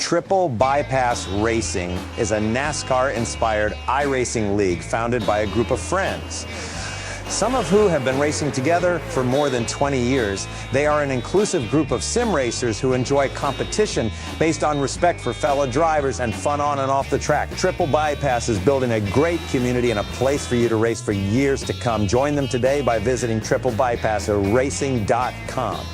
Triple Bypass Racing is a NASCAR-inspired iRacing league founded by a group of friends, some of who have been racing together for more than 20 years. They are an inclusive group of sim racers who enjoy competition based on respect for fellow drivers and fun on and off the track. Triple Bypass is building a great community and a place for you to race for years to come. Join them today by visiting triplebypassracing.com.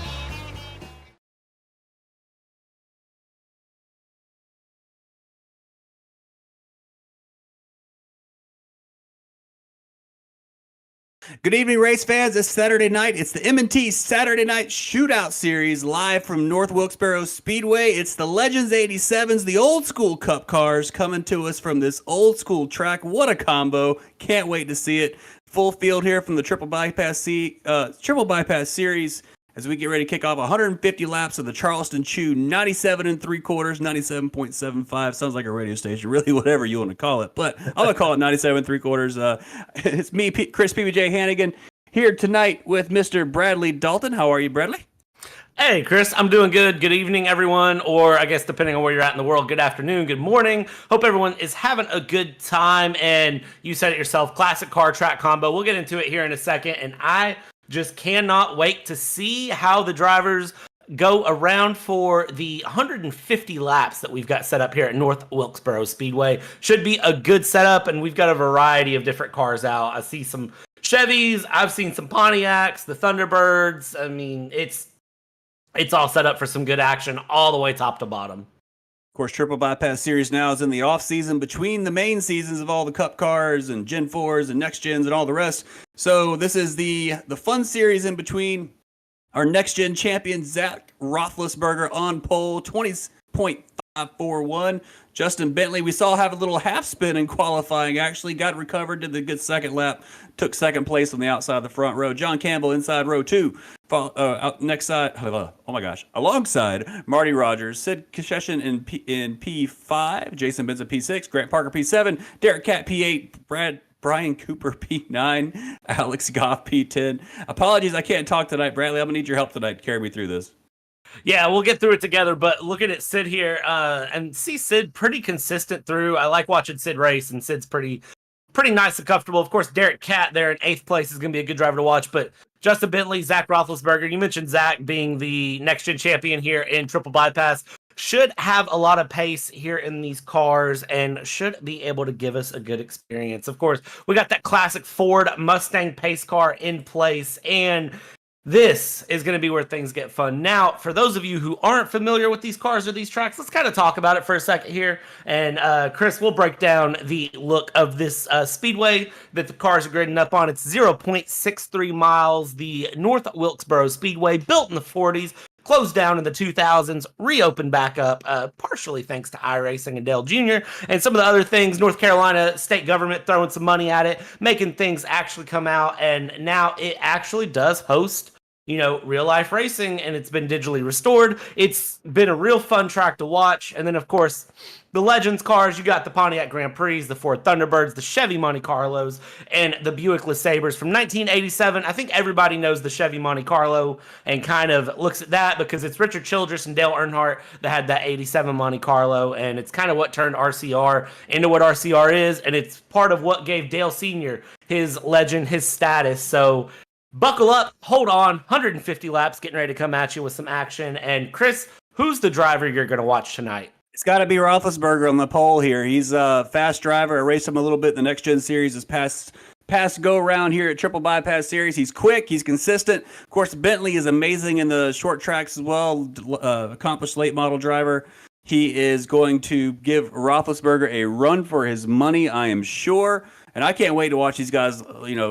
Good evening, race fans. It's Saturday night. It's the M&T Saturday Night Shootout Series live from North Wilkesboro Speedway. It's the Legends 87s, the old school Cup cars coming to us from this old school track. What a combo. Can't wait to see it. Full field here from the Triple Bypass Series as we get ready to kick off 150 laps of the Charleston Chew 97 3/4, 97.75. Sounds like a radio station, really, whatever you want to call it. But I'm going to call it 97 3/4. It's me, Chris PBJ Hannigan, here tonight with Mr. Bradley Dalton. How are you, Bradley? Hey, Chris, I'm doing good. Good evening, everyone, or I guess depending on where you're at in the world, good afternoon, good morning. Hope everyone is having a good time, and you said it yourself, classic car track combo. We'll get into it here in a second, and I just cannot wait to see how the drivers go around for the 150 laps that we've got set up here at North Wilkesboro Speedway. Should be a good setup, and we've got a variety of different cars out. I see some Chevys, I've seen some Pontiacs, the Thunderbirds. I mean, it's all set up for some good action all the way top to bottom. Of course, Triple Bypass Series now is in the off-season between the main seasons of all the Cup cars and Gen 4s and NextGens and all the rest. So this is the fun series in between. Our NextGen champion, Zach Roethlisberger, on pole, 20.541. Justin Bentley, we saw have a little half spin in qualifying, actually got recovered, did the good second lap, took second place on the outside of the front row. John Campbell inside row 2, next side, alongside Marty Rogers, Sid Kasheshin in P5, Jason Benson P6, Grant Parker P7, Derek Cat P8, Brian Cooper P9, Alex Goff P10. Apologies, I can't talk tonight, Bradley. I'm going to need your help tonight to carry me through this. Yeah, we'll get through it together, but looking at Sid here, and see Sid pretty consistent through. I like watching Sid race, and Sid's pretty nice and comfortable. Of course, Derek Cat there in 8th place is going to be a good driver to watch, but Justin Bentley, Zach Roethlisberger, you mentioned Zach being the next-gen champion here in Triple Bypass, should have a lot of pace here in these cars and should be able to give us a good experience. Of course, we got that classic Ford Mustang pace car in place, and this is going to be where things get fun. Now, for those of you who aren't familiar with these cars or these tracks, let's kind of talk about it for a second here. And Chris, we'll break down the look of this speedway that the cars are grading up on. It's 0.63 miles. The North Wilkesboro Speedway, built in the 40s, closed down in the 2000s, reopened back up, partially thanks to iRacing and Dale Jr. and some of the other things. North Carolina state government throwing some money at it, making things actually come out, and now it actually does host, real life racing, and it's been digitally restored. It's been a real fun track to watch. And then, of course, the Legends cars, you got the Pontiac Grand Prix, the Ford Thunderbirds, the Chevy Monte Carlos, and the Buick LeSabres from 1987. I think everybody knows the Chevy Monte Carlo and kind of looks at that because it's Richard Childress and Dale Earnhardt that had that 87 Monte Carlo, and it's kind of what turned RCR into what RCR is, and it's part of what gave Dale Sr. his legend, his status. So buckle up, hold on, 150 laps getting ready to come at you with some action. And Chris, who's the driver you're going to watch tonight? It's got to be Roethlisberger on the pole here. He's a fast driver. I raced him a little bit in the Next Gen Series this past go-around here at Triple Bypass Series. He's quick. He's consistent. Of course, Bentley is amazing in the short tracks as well. Accomplished late model driver. He is going to give Roethlisberger a run for his money, I am sure. And I can't wait to watch these guys,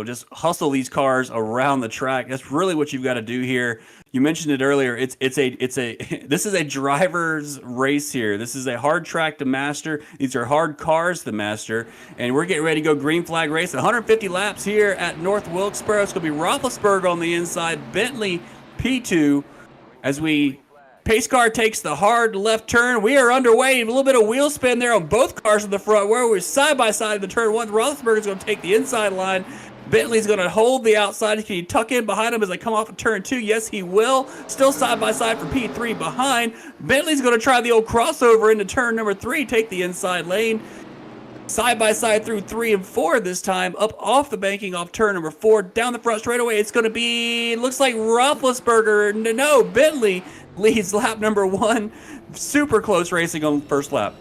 just hustle these cars around the track. That's really what you've got to do here. You mentioned it earlier. This is a driver's race here. This is a hard track to master. These are hard cars to master. And we're getting ready to go green flag race. 150 laps here at North Wilkesboro. It's going to be Roethlisberger on the inside, Bentley P2 as pace car takes the hard left turn. We are underway. A little bit of wheel spin there on both cars in the front where we're side by side in the turn one. Roethlisberger's going to take the inside line. Bentley's going to hold the outside. Can he tuck in behind him as they come off of turn 2? Yes, he will. Still side by side for P3 behind. Bentley's going to try the old crossover into turn number 3, take the inside lane. Side by side through 3 and 4 this time, up off the banking off turn number 4, down the front straightaway. It's going to be, looks like Roethlisberger. No, Bentley leads lap number 1. Super close racing on first lap.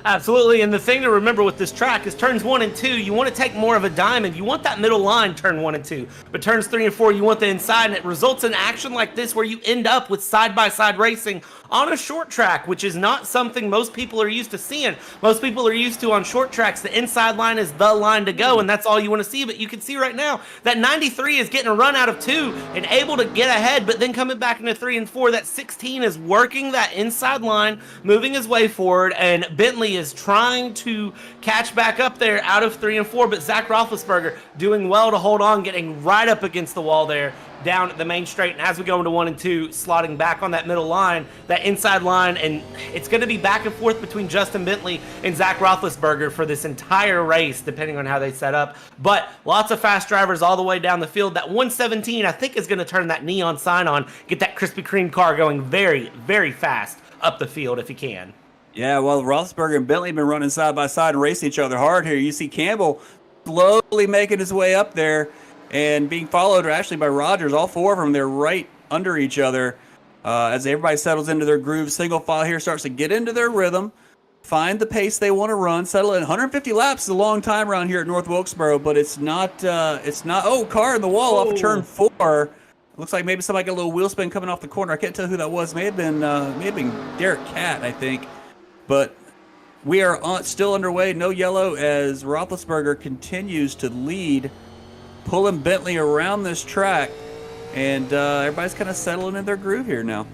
Absolutely, and the thing to remember with this track is turns 1 and 2, you want to take more of a diamond. You want that middle line, turn 1 and 2. But turns 3 and 4, you want the inside, and it results in action like this where you end up with side-by-side racing on a short track, which is not something most people are used to seeing. Most people are used to on short tracks, the inside line is the line to go, and that's all you want to see. But you can see right now that 93 is getting a run out of 2 and able to get ahead, but then coming back into 3 and 4, that 16 is working that inside line, moving his way forward, and Bentley is trying to catch back up there out of 3 and 4, but Zach Roethlisberger doing well to hold on, getting right up against the wall there down at the main straight. And as we go into 1 and 2, slotting back on that middle line, that inside line, and it's going to be back and forth between Justin Bentley and Zach Roethlisberger for this entire race, depending on how they set up. But lots of fast drivers all the way down the field. That 117, I think, is going to turn that neon sign on, get that Krispy Kreme car going very, very fast up the field if he can. Yeah, well, Roethlisberger and Bentley have been running side by side and racing each other hard here. You see Campbell slowly making his way up there and being followed actually by Rogers. All 4 of them, they're right under each other as everybody settles into their groove. Single file here starts to get into their rhythm, find the pace they want to run, settle in. 150 laps is a long time around here at North Wilkesboro, but it's not, oh, car in the wall off of turn 4. Looks like maybe somebody got a little wheel spin coming off the corner. I can't tell who that was. May have been Derek Catt, I think. But we are still underway, no yellow, as Roethlisberger continues to lead, pulling Bentley around this track, and everybody's kind of settling in their groove here now.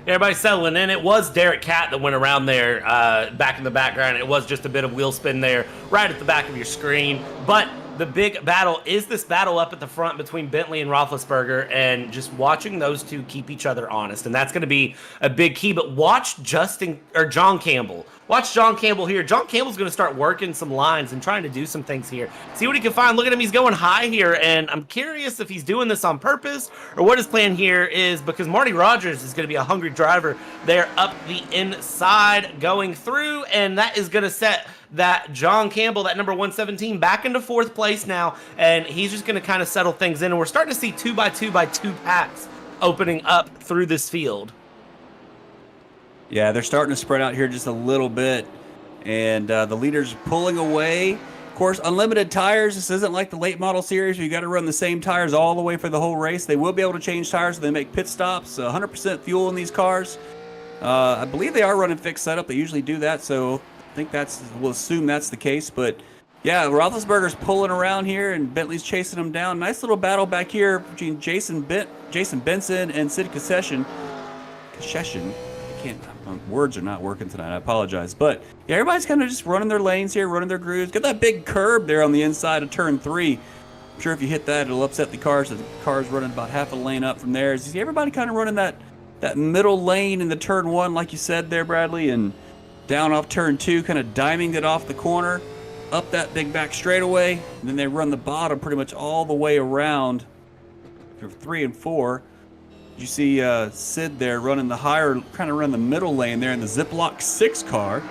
Everybody's settling in. It was Derek Catt that went around there back in the background. It was just a bit of wheel spin there right at the back of your screen. But the big battle is this battle up at the front between Bentley and Roethlisberger, and just watching those two keep each other honest. And that's going to be a big key. But watch John Campbell. Watch John Campbell here. John Campbell's going to start working some lines and trying to do some things here. See what he can find. Look at him. He's going high here. And I'm curious if he's doing this on purpose or what his plan here is, because Marty Rogers is going to be a hungry driver there up the inside going through. And that is going to set that John Campbell, that number 117, back into 4th place now. And he's just going to kind of settle things in. And we're starting to see 2x2 packs opening up through this field. Yeah, they're starting to spread out here just a little bit, and the leaders pulling away. Of course, unlimited tires. This isn't like the late model series where you got to run the same tires all the way for the whole race. They will be able to change tires when they make pit stops. 100% fuel in these cars. I believe they are running fixed setup. They usually do that, so I think we'll assume that's the case. But yeah, Roethlisberger's pulling around here, and Bentley's chasing him down. Nice little battle back here between Jason Benson and Sid Concession. Words are not working tonight. I apologize. But yeah, everybody's kind of just running their lanes here, running their grooves. Got that big curb there on the inside of turn 3. I'm sure if you hit that, it'll upset the cars. So the car's running about half a lane up from there. So you see everybody kind of running that middle lane in the turn 1, like you said there, Bradley, and down off turn 2, kind of diming it off the corner, up that big back straightaway, and then they run the bottom pretty much all the way around for 3 and 4. You see Sid there running the higher, kind of running the middle lane there in the Ziploc 6 car.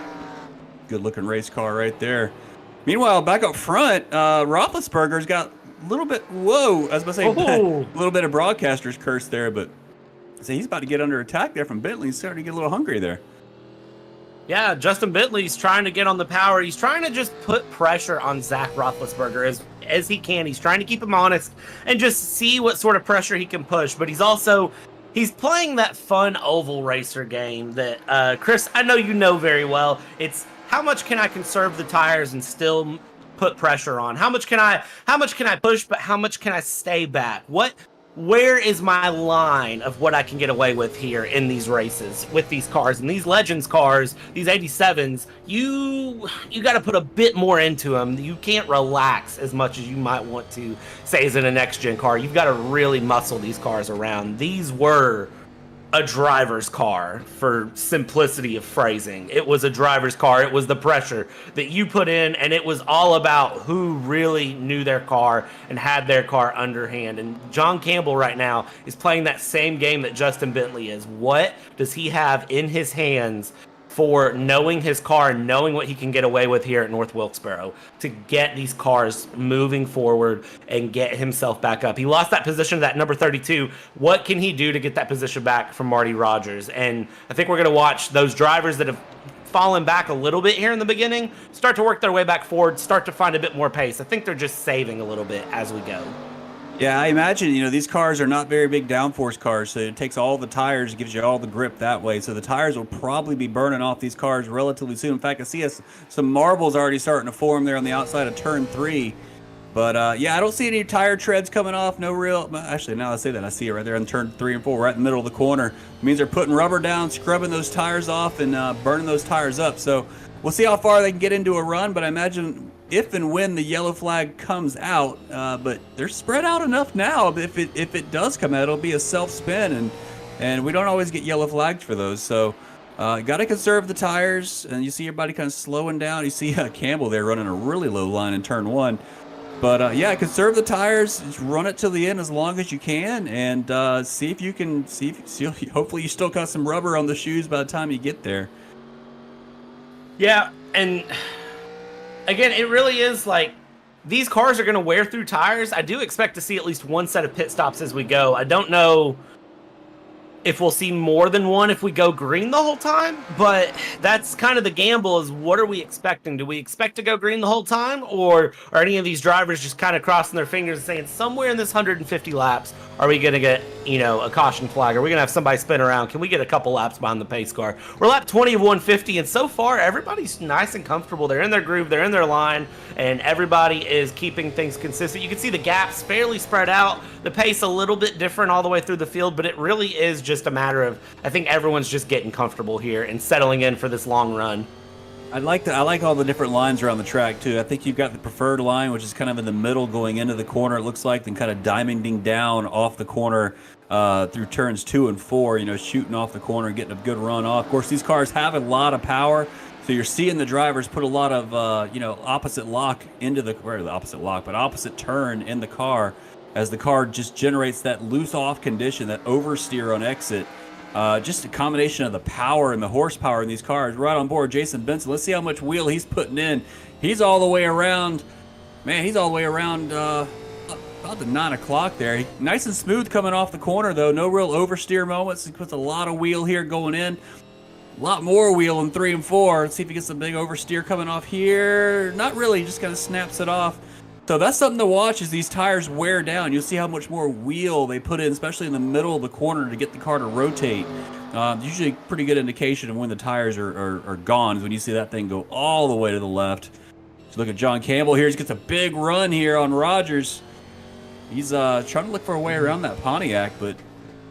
Good looking race car right there. Meanwhile, back up front, Roethlisberger's got a little bit, I was about to say, a little bit of broadcaster's curse there, but see, he's about to get under attack there from Bentley. He's starting to get a little hungry there. Yeah, Justin Bentley's trying to get on the power. He's trying to just put pressure on Zach Roethlisberger as he can. He's trying to keep him honest and just see what sort of pressure he can push. But he's playing that fun oval racer game that, Chris, I know you know very well. It's how much can I conserve the tires and still put pressure on? How much can I push, but how much can I stay back? Where is my line of what I can get away with here in these races with these cars? And these Legends cars, these 87s, you got to put a bit more into them. You can't relax as much as you might want to, say, as in a NextGen car. You've got to really muscle these cars around. These were a driver's car for simplicity of phrasing. It was a driver's car. It was the pressure that you put in, and it was all about who really knew their car and had their car underhand. And John Campbell right now is playing that same game that Justin Bentley is. What does he have in his hands for knowing his car and knowing what he can get away with here at North Wilkesboro to get these cars moving forward and get himself back up? He lost that position to that number 32. What can he do to get that position back from Marty Rogers? And I think we're going to watch those drivers that have fallen back a little bit here in the beginning start to work their way back forward, start to find a bit more pace. I think they're just saving a little bit as we go. Yeah, I imagine, these cars are not very big downforce cars, so it takes all the tires, gives you all the grip that way. So the tires will probably be burning off these cars relatively soon. In fact, I see some marbles already starting to form there on the outside of turn 3. But, yeah, I don't see any tire treads coming off. No real... Actually, now I say that, I see it right there on turn 3 and 4, right in the middle of the corner. It means they're putting rubber down, scrubbing those tires off, and burning those tires up. So we'll see how far they can get into a run, but I imagine if and when the yellow flag comes out, but they're spread out enough now. If it does come out, it'll be a self-spin, and we don't always get yellow flags for those. So got to conserve the tires, and you see everybody kind of slowing down. You see Campbell there running a really low line in turn 1. But yeah, conserve the tires, just run it till the end as long as you can, and see if you can hopefully you still got some rubber on the shoes by the time you get there. Yeah, and again, it really is like these cars are going to wear through tires. I do expect to see at least one set of pit stops as we go. I don't know if we'll see more than one if we go green the whole time, but that's kind of the gamble, is what are we expecting? Do we expect to go green the whole time, or are any of these drivers just kind of crossing their fingers and saying somewhere in this 150 laps are we going to get, a caution flag? Are we going to have somebody spin around? Can we get a couple laps behind the pace car? We're lap 20 of 150, and so far everybody's nice and comfortable. They're in their groove, they're in their line, and everybody is keeping things consistent. You can see the gaps fairly spread out, the pace a little bit different all the way through the field, but it really is just a matter of, I think everyone's just getting comfortable here and settling in for this long run. I like all the different lines around the track too. I think you've got the preferred line, which is kind of in the middle going into the corner, it looks like, then kind of diamonding down off the corner through turns 2 and 4, shooting off the corner and getting a good run off. Of course, these cars have a lot of power, so you're seeing the drivers put a lot of opposite lock into opposite turn in the car, as the car just generates that loose off condition, that oversteer on exit. Just a combination of the power and the horsepower in these cars. Right on board, Jason Benson. Let's see how much wheel he's putting in. He's all the way around. Man, he's all the way around about the 9 o'clock there. Nice and smooth coming off the corner, though. No real oversteer moments. He puts a lot of wheel here going in. A lot more wheel in 3 and 4. Let's see if he gets some big oversteer coming off here. Not really. He just kind of snaps it off. So that's something to watch as these tires wear down. You'll see how much more wheel they put in, especially in the middle of the corner to get the car to rotate. Usually a pretty good indication of when the tires are gone is when you see that thing go all the way to the left. So look at John Campbell here. He gets a big run here on Rogers. He's trying to look for a way around that Pontiac, but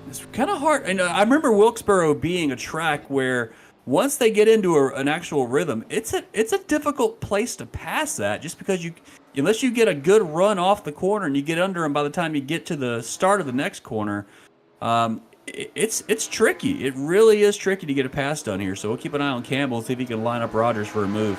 it's kind of hard. And I remember Wilkesboro being a track where once they get into an actual rhythm, it's a difficult place to pass that, just because unless you get a good run off the corner and you get under them by the time you get to the start of the next corner, it's tricky. It really is tricky to get a pass done here. So we'll keep an eye on Campbell and see if he can line up Rogers for a move.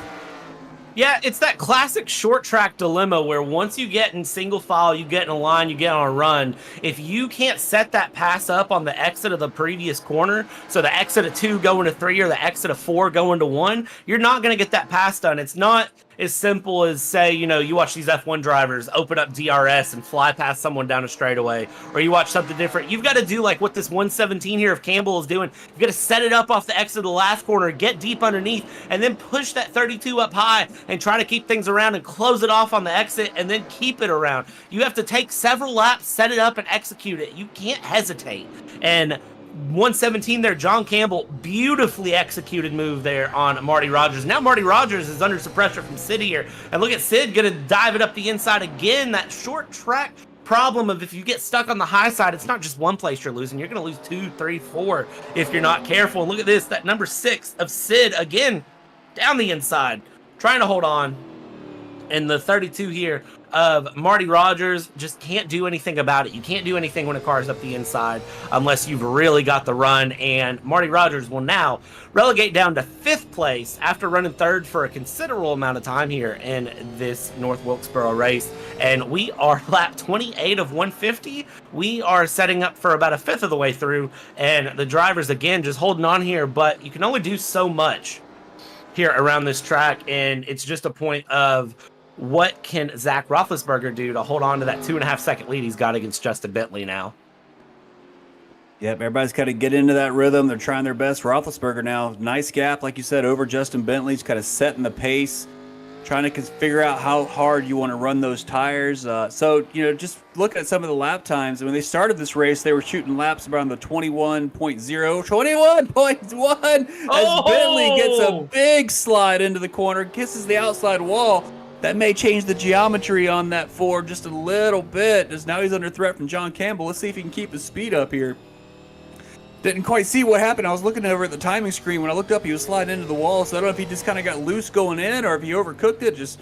Yeah, it's that classic short track dilemma where once you get in single file, you get in a line, you get on a run. If you can't set that pass up on the exit of the previous corner, so the exit of 2 going to 3 or the exit of 4 going to 1, you're not going to get that pass done. It's not as simple as, say, you watch these F1 drivers open up DRS and fly past someone down a straightaway, or you watch something different. You've got to do like what this 117 here of Campbell is doing. You've got to set it up off the exit of the last corner, get deep underneath, and then push that 32 up high and try to keep things around and close it off on the exit and then keep it around. You have to take several laps, set it up, and execute it. You can't hesitate. And 117 there, John Campbell, beautifully executed move there on Marty Rogers. Now Marty Rogers is under some pressure from Sid here. And look at Sid going to dive it up the inside again. That short track problem of if you get stuck on the high side, it's not just one place you're losing. You're going to lose 2, 3, 4 if you're not careful. And look at this, that number 6 of Sid, again, down the inside, trying to hold on. And the 32 here of Marty Rogers just can't do anything about it. You can't do anything when a car's up the inside unless you've really got the run. And Marty Rogers will now relegate down to 5th place after running 3rd for a considerable amount of time here in this North Wilkesboro race. And we are lap 28 of 150. We are setting up for about a 5th of the way through. And the drivers, again, just holding on here. But you can only do so much here around this track. And it's just a point of what can Zach Roethlisberger do to hold on to that 2.5-second lead he's got against Justin Bentley now. Yep, everybody's kind of get into that rhythm. They're trying their best. Roethlisberger now, nice gap, like you said, over Justin Bentley. He's kind of setting the pace, trying to figure out how hard you want to run those tires. So, just look at some of the lap times. When they started this race, they were shooting laps around the 21.0, 21.1 as Bentley gets a big slide into the corner, kisses the outside wall. That may change the geometry on that Ford just a little bit, as now he's under threat from John Campbell. Let's see if he can keep his speed up here. Didn't quite see what happened. I was looking over at the timing screen. When I looked up, he was sliding into the wall, so I don't know if he just kind of got loose going in or if he overcooked it. Just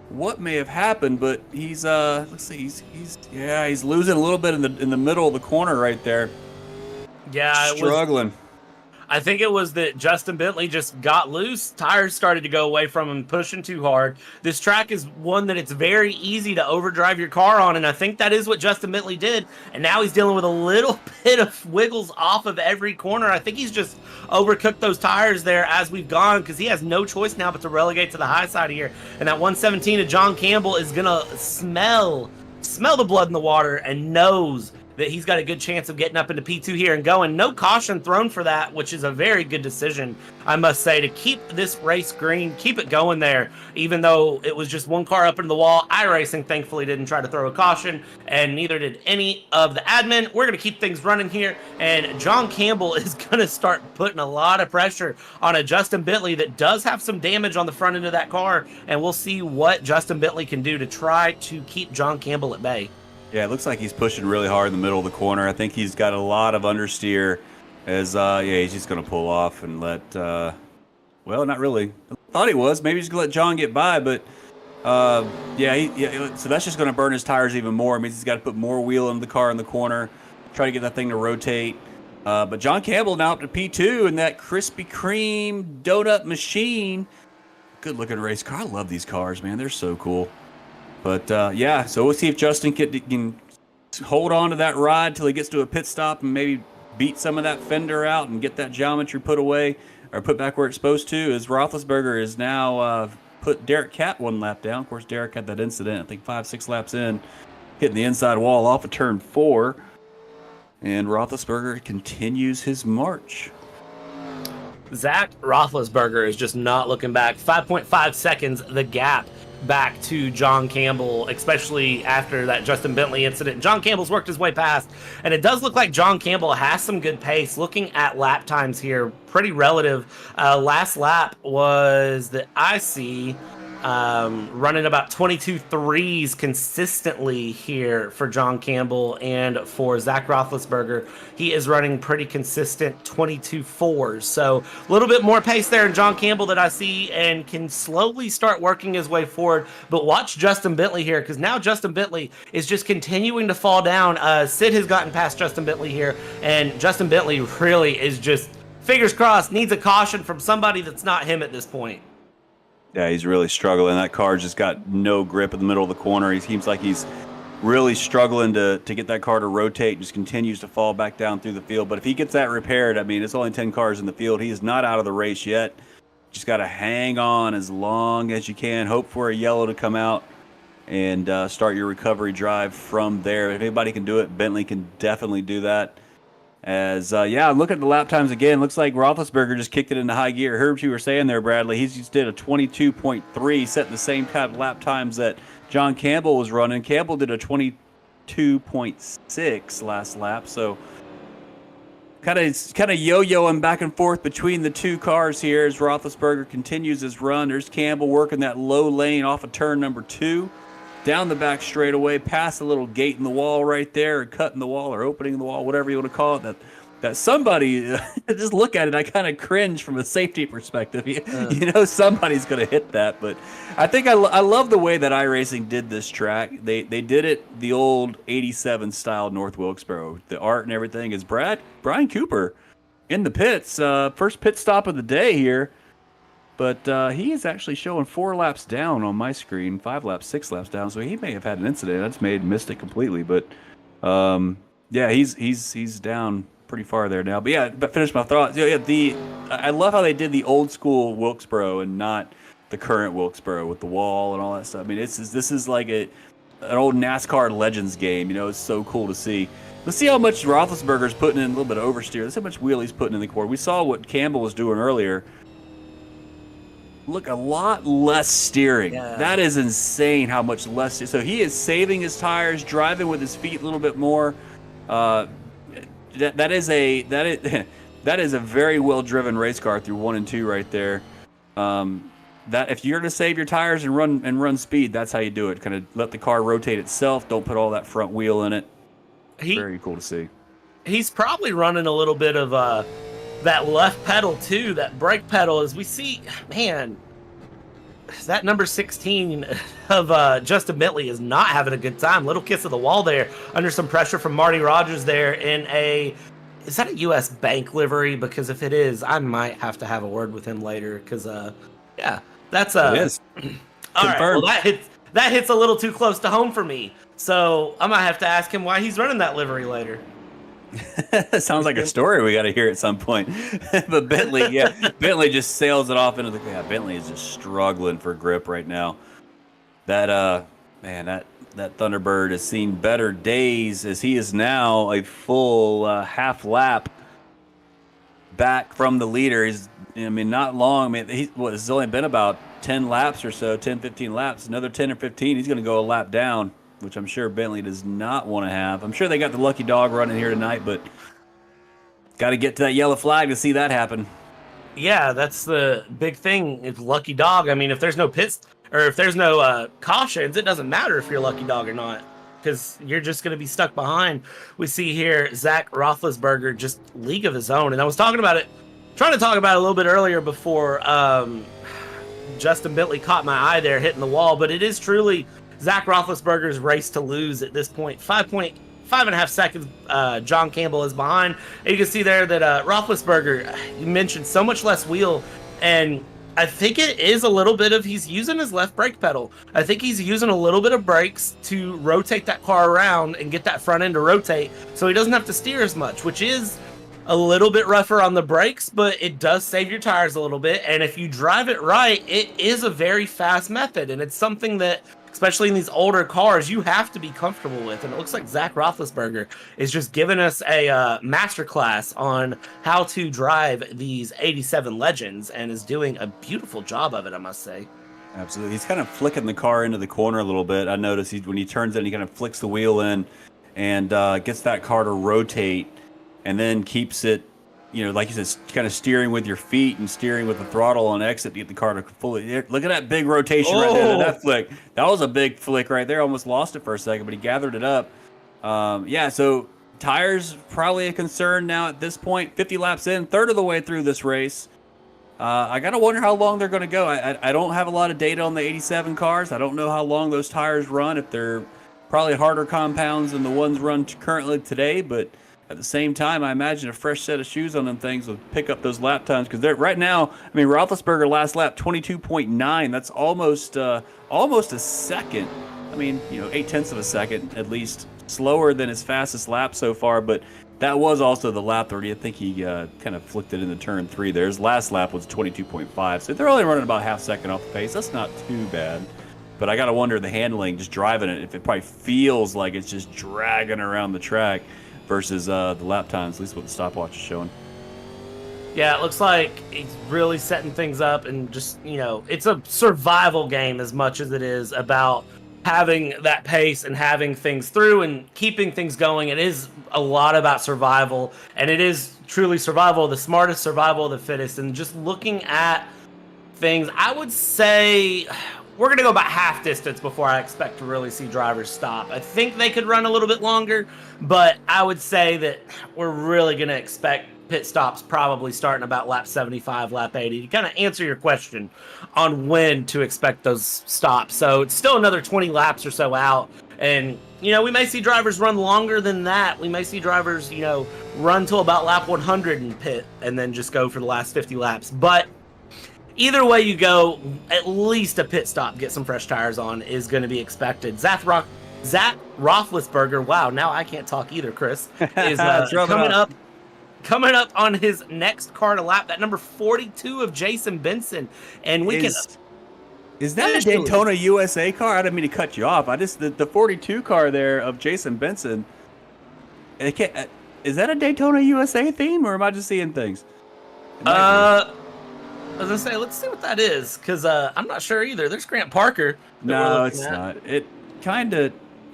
what may have happened, but he's let's see, he's losing a little bit in the middle of the corner right there. Yeah, struggling. I think it was that Justin Bentley just got loose. Tires started to go away from him, pushing too hard. This track is one that it's very easy to overdrive your car on, and I think that is what Justin Bentley did. And now he's dealing with a little bit of wiggles off of every corner. I think he's just overcooked those tires there as we've gone, because he has no choice now but to relegate to the high side here. And that 117 of John Campbell is going to smell the blood in the water and knows that he's got a good chance of getting up into P2 here and going. No caution thrown for that, which is a very good decision, I must say, to keep this race green, keep it going there, even though it was just one car up into the wall. iRacing thankfully didn't try to throw a caution, and neither did any of the admin. We're going to keep things running here, and John Campbell is going to start putting a lot of pressure on a Justin Bentley that does have some damage on the front end of that car, and we'll see what Justin Bentley can do to try to keep John Campbell at bay. Yeah, it looks like he's pushing really hard in the middle of the corner. I think he's got a lot of understeer as, he's just going to pull off and let, well, not really. I thought he was. Maybe he's going to let John get by, but, so that's just going to burn his tires even more. It means he's got to put more wheel in the car in the corner, try to get that thing to rotate. But John Campbell now up to P2 in that Krispy Kreme donut machine. Good-looking race car. I love these cars, man. They're so cool. But, so we'll see if Justin can hold on to that ride till he gets to a pit stop and maybe beat some of that fender out and get that geometry put away or put back where it's supposed to, as Roethlisberger is now put Derek Catt one lap down. Of course, Derek had that incident, I think 5-6 laps in, hitting the inside wall off of turn 4. And Roethlisberger continues his march. Zach Roethlisberger is just not looking back. 5.5 seconds, the gap back to John Campbell, especially after that Justin Bentley incident. John Campbell's worked his way past, and it does look like John Campbell has some good pace. Looking at lap times here, pretty relative. Last lap was that I see running about 22.3s consistently here for John Campbell, and for Zach Roethlisberger, he is running pretty consistent 22.4s. So a little bit more pace there in John Campbell that I see, and can slowly start working his way forward. But watch Justin Bentley here, because now Justin Bentley is just continuing to fall down. Sid has gotten past Justin Bentley here, and Justin Bentley really is just, fingers crossed, needs a caution from somebody that's not him at this point. Yeah, he's really struggling. That car just got no grip in the middle of the corner. He seems like he's really struggling to get that car to rotate, just continues to fall back down through the field. But if he gets that repaired, I mean, it's only 10 cars in the field. He is not out of the race yet. Just got to hang on as long as you can. Hope for a yellow to come out and start your recovery drive from there. If anybody can do it, Bentley can definitely do that. As, look at the lap times again. Looks like Roethlisberger just kicked it into high gear. I heard what you were saying there, Bradley. He just did a 22.3, setting the same kind of lap times that John Campbell was running. Campbell did a 22.6 last lap. So kind of yo-yoing back and forth between the two cars here as Roethlisberger continues his run. There's Campbell working that low lane off of turn number 2. Down the back straightaway, past a little gate in the wall right there, or cutting the wall, or opening the wall, whatever you want to call it. that somebody just look at it. I kind of cringe from a safety perspective. You know, somebody's going to hit that. But I think I love the way that iRacing did this track. They did it the old '87 style North Wilkesboro. The art and everything is Brian Cooper in the pits. First pit stop of the day here. But he is actually showing 4 laps down on my screen, 5 laps, 6 laps down. So he may have had an incident. I just missed it completely. But yeah, he's down pretty far there now. But yeah, but finish my thoughts. Yeah, I love how they did the old school Wilkesboro and not the current Wilkesboro with the wall and all that stuff. I mean, this is like an old NASCAR Legends game. You know, it's so cool to see. Let's see how much Roethlisberger's putting in a little bit of oversteer. Let's see how much wheel he's putting in the corner. We saw what Campbell was doing earlier. Look, a lot less steering. Yeah. That is insane how much less. So he is saving his tires, driving with his feet a little bit more. That is a very well driven race car through 1 and 2 right there. That if you're going to save your tires and run speed, that's how you do it. Kind of let the car rotate itself. Don't put all that front wheel in it. Very cool to see. He's probably running a little bit of that left pedal too, that brake pedal, as we see. Man, that number 16 of Justin Bentley is not having a good time. Little kiss of the wall there, under some pressure from Marty Rogers there in is that a U.S. Bank livery? Because if it is, I might have to have a word with him later. Because yeah, that's it is. All right, well, that hits a little too close to home for me. So I might have to ask him why he's running that livery later. Sounds like a story we got to hear at some point. But Bentley just sails it off into the. Yeah, Bentley is just struggling for grip right now. That Thunderbird has seen better days, as he is now a full half lap back from the leader. Not long. It's only been about 10 laps or so, 10, 15 laps. Another 10 or 15, he's going to go a lap down, which I'm sure Bentley does not want to have. I'm sure they got the lucky dog running here tonight, but got to get to that yellow flag to see that happen. Yeah, that's the big thing. It's lucky dog. I mean, if there's no pits or if there's no cautions, it doesn't matter if you're lucky dog or not, because you're just going to be stuck behind. We see here Zach Roethlisberger, just league of his own. And I was trying to talk about it a little bit earlier before Justin Bentley caught my eye there hitting the wall, but it is truly Zach Roethlisberger's race to lose at this point. 5.5 seconds John Campbell is behind. And you can see there that Roethlisberger, you mentioned so much less wheel, and I think it is a little bit of he's using his left brake pedal. I think he's using a little bit of brakes to rotate that car around and get that front end to rotate so he doesn't have to steer as much, which is a little bit rougher on the brakes, but it does save your tires a little bit. And if you drive it right, it is a very fast method, and it's something that, especially in these older cars, you have to be comfortable with. And it looks like Zach Roethlisberger is just giving us a masterclass on how to drive these 87 Legends, and is doing a beautiful job of it, I must say. Absolutely. He's kind of flicking the car into the corner a little bit. I noticed when he turns in, he kind of flicks the wheel in and gets that car to rotate, and then keeps it, like you said, kind of steering with your feet and steering with the throttle on exit to get the car to fully. Look at that big rotation right there. That flick. That was a big flick right there. Almost lost it for a second, but he gathered it up. So tires probably a concern now at this point. 50 laps in, third of the way through this race. I got to wonder how long they're going to go. I don't have a lot of data on the 87 cars. I don't know how long those tires run, if they're probably harder compounds than the ones run currently today, but at the same time, I imagine a fresh set of shoes on them things would pick up those lap times, because right now, Roethlisberger last lap 22.9. That's almost a second. 0.8 of a second at least slower than his fastest lap so far. But that was also the lap 30. I think he kind of flicked it into turn 3 there. His last lap was 22.5. So they're only running about half second off the pace. That's not too bad. But I got to wonder the handling, just driving it, if it probably feels like it's just dragging around the track versus the lap times, at least what the stopwatch is showing. Yeah, it looks like he's really setting things up, and just, it's a survival game as much as it is about having that pace and having things through and keeping things going. It is a lot about survival, and it is truly survival, the smartest, survival of the fittest. And just looking at things, I would say we're going to go about half distance before I expect to really see drivers stop. I think they could run a little bit longer, but I would say that we're really going to expect pit stops probably starting about lap 75, lap 80 to kind of answer your question on when to expect those stops. So it's still another 20 laps or so out. And, you know, we may see drivers run longer than that. We may see drivers, you know, run till about lap 100 and pit and then just go for the last 50 laps. But either way you go, at least a pit stop, get some fresh tires on, is going to be expected. Zach Roethlisberger, wow, now I can't talk either, Chris, is coming up on his next car to lap, that number 42 of Jason Benson. And we Is that a Daytona USA car? I didn't mean to cut you off. The 42 car there of Jason Benson, is that a Daytona USA theme, or am I just seeing things? I was gonna say, let's see what that is, because I'm not sure either. There's Grant Parker. No, it's not. It kind of